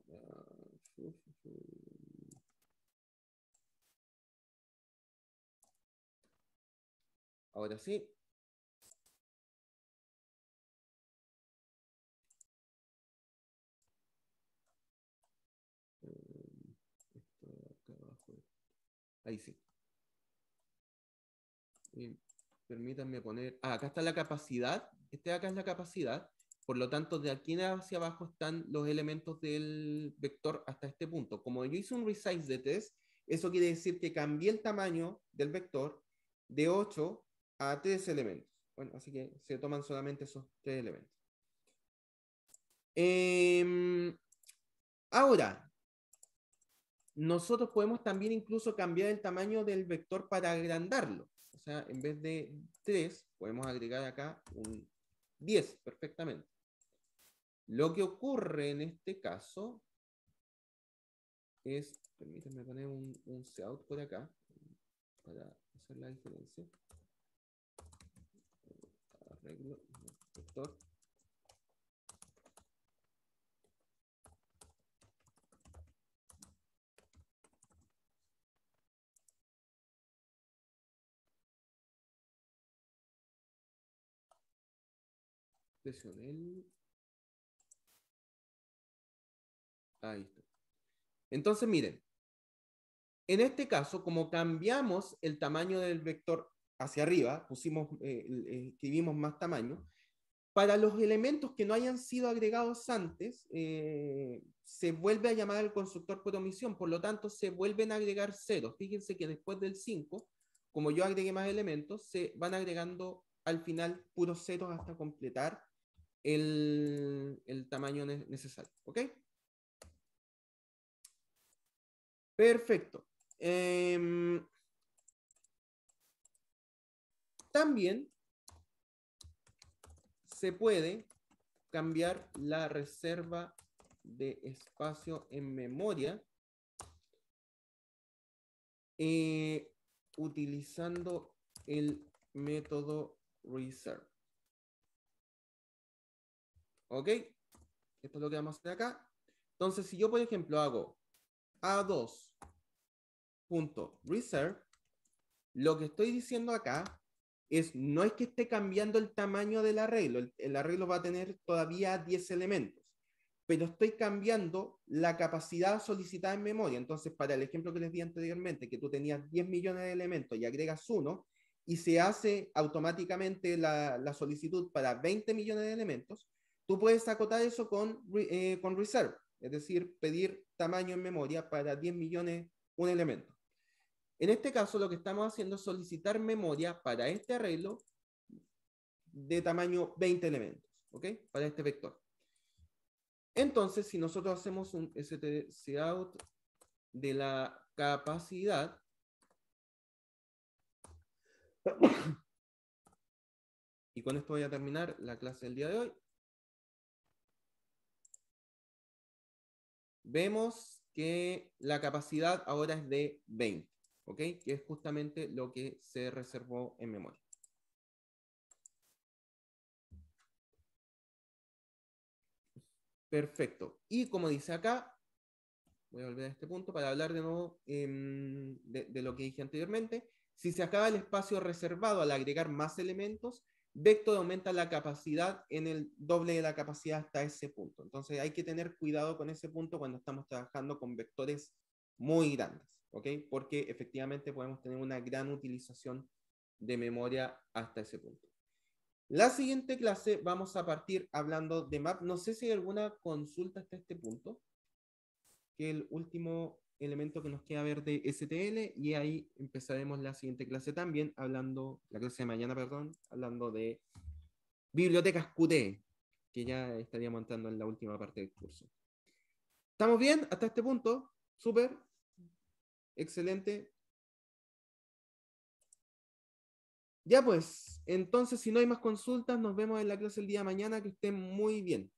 Ahora sí. Ahí sí. Permítanme poner... Ah, acá está la capacidad. Este de acá es la capacidad. Por lo tanto, de aquí hacia abajo están los elementos del vector hasta este punto. Como yo hice un resize de test, eso quiere decir que cambié el tamaño del vector de 8 a 3 elementos. Bueno, así que se toman solamente esos 3 elementos. Ahora, nosotros podemos también incluso cambiar el tamaño del vector para agrandarlo. O sea, en vez de 3, podemos agregar acá un 10 perfectamente. Lo que ocurre en este caso es, permítanme poner un cout por acá para hacer la diferencia. Arreglo, vector. Presioné el... Ahí está. Entonces, miren, en este caso, como cambiamos el tamaño del vector hacia arriba, escribimos más tamaño, para los elementos que no hayan sido agregados antes, se vuelve a llamar al constructor por omisión, por lo tanto, se vuelven a agregar ceros. Fíjense que después del 5, como yo agregué más elementos, se van agregando al final puros ceros hasta completar el tamaño necesario. ¿Ok? Perfecto. También se puede cambiar la reserva de espacio en memoria utilizando el método reserve. ¿Ok? Esto es lo que vamos a hacer acá. Entonces, si yo, por ejemplo, hago a2.reserve, lo que estoy diciendo acá no es que esté cambiando el tamaño del arreglo. El arreglo va a tener todavía 10 elementos, pero estoy cambiando la capacidad solicitada en memoria. Entonces, para el ejemplo que les di anteriormente, que tú tenías 10 millones de elementos y agregas uno, y se hace automáticamente la solicitud para 20 millones de elementos, tú puedes acotar eso con reserve, es decir, pedir tamaño en memoria para 10 millones un elemento. En este caso, lo que estamos haciendo es solicitar memoria para este arreglo de tamaño 20 elementos, ¿ok? Para este vector. Entonces, si nosotros hacemos un stcout de la capacidad, y con esto voy a terminar la clase del día de hoy, vemos que la capacidad ahora es de 20, ¿ok? Que es justamente lo que se reservó en memoria. Perfecto. Y como dice acá, voy a volver a este punto para hablar de nuevo de lo que dije anteriormente. Si se acaba el espacio reservado al agregar más elementos, Vector aumenta la capacidad en el doble de la capacidad hasta ese punto. Entonces hay que tener cuidado con ese punto cuando estamos trabajando con vectores muy grandes, ¿ok? Porque efectivamente podemos tener una gran utilización de memoria hasta ese punto. La siguiente clase vamos a partir hablando de map. No sé si hay alguna consulta hasta este punto, que el último elemento que nos queda ver de STL, y ahí empezaremos la siguiente clase también, la clase de mañana, perdón, hablando de bibliotecas Qt, que ya estaríamos entrando en la última parte del curso. ¿Estamos bien hasta este punto? Súper. Excelente. Ya pues, entonces si no hay más consultas, nos vemos en la clase el día de mañana, que estén muy bien.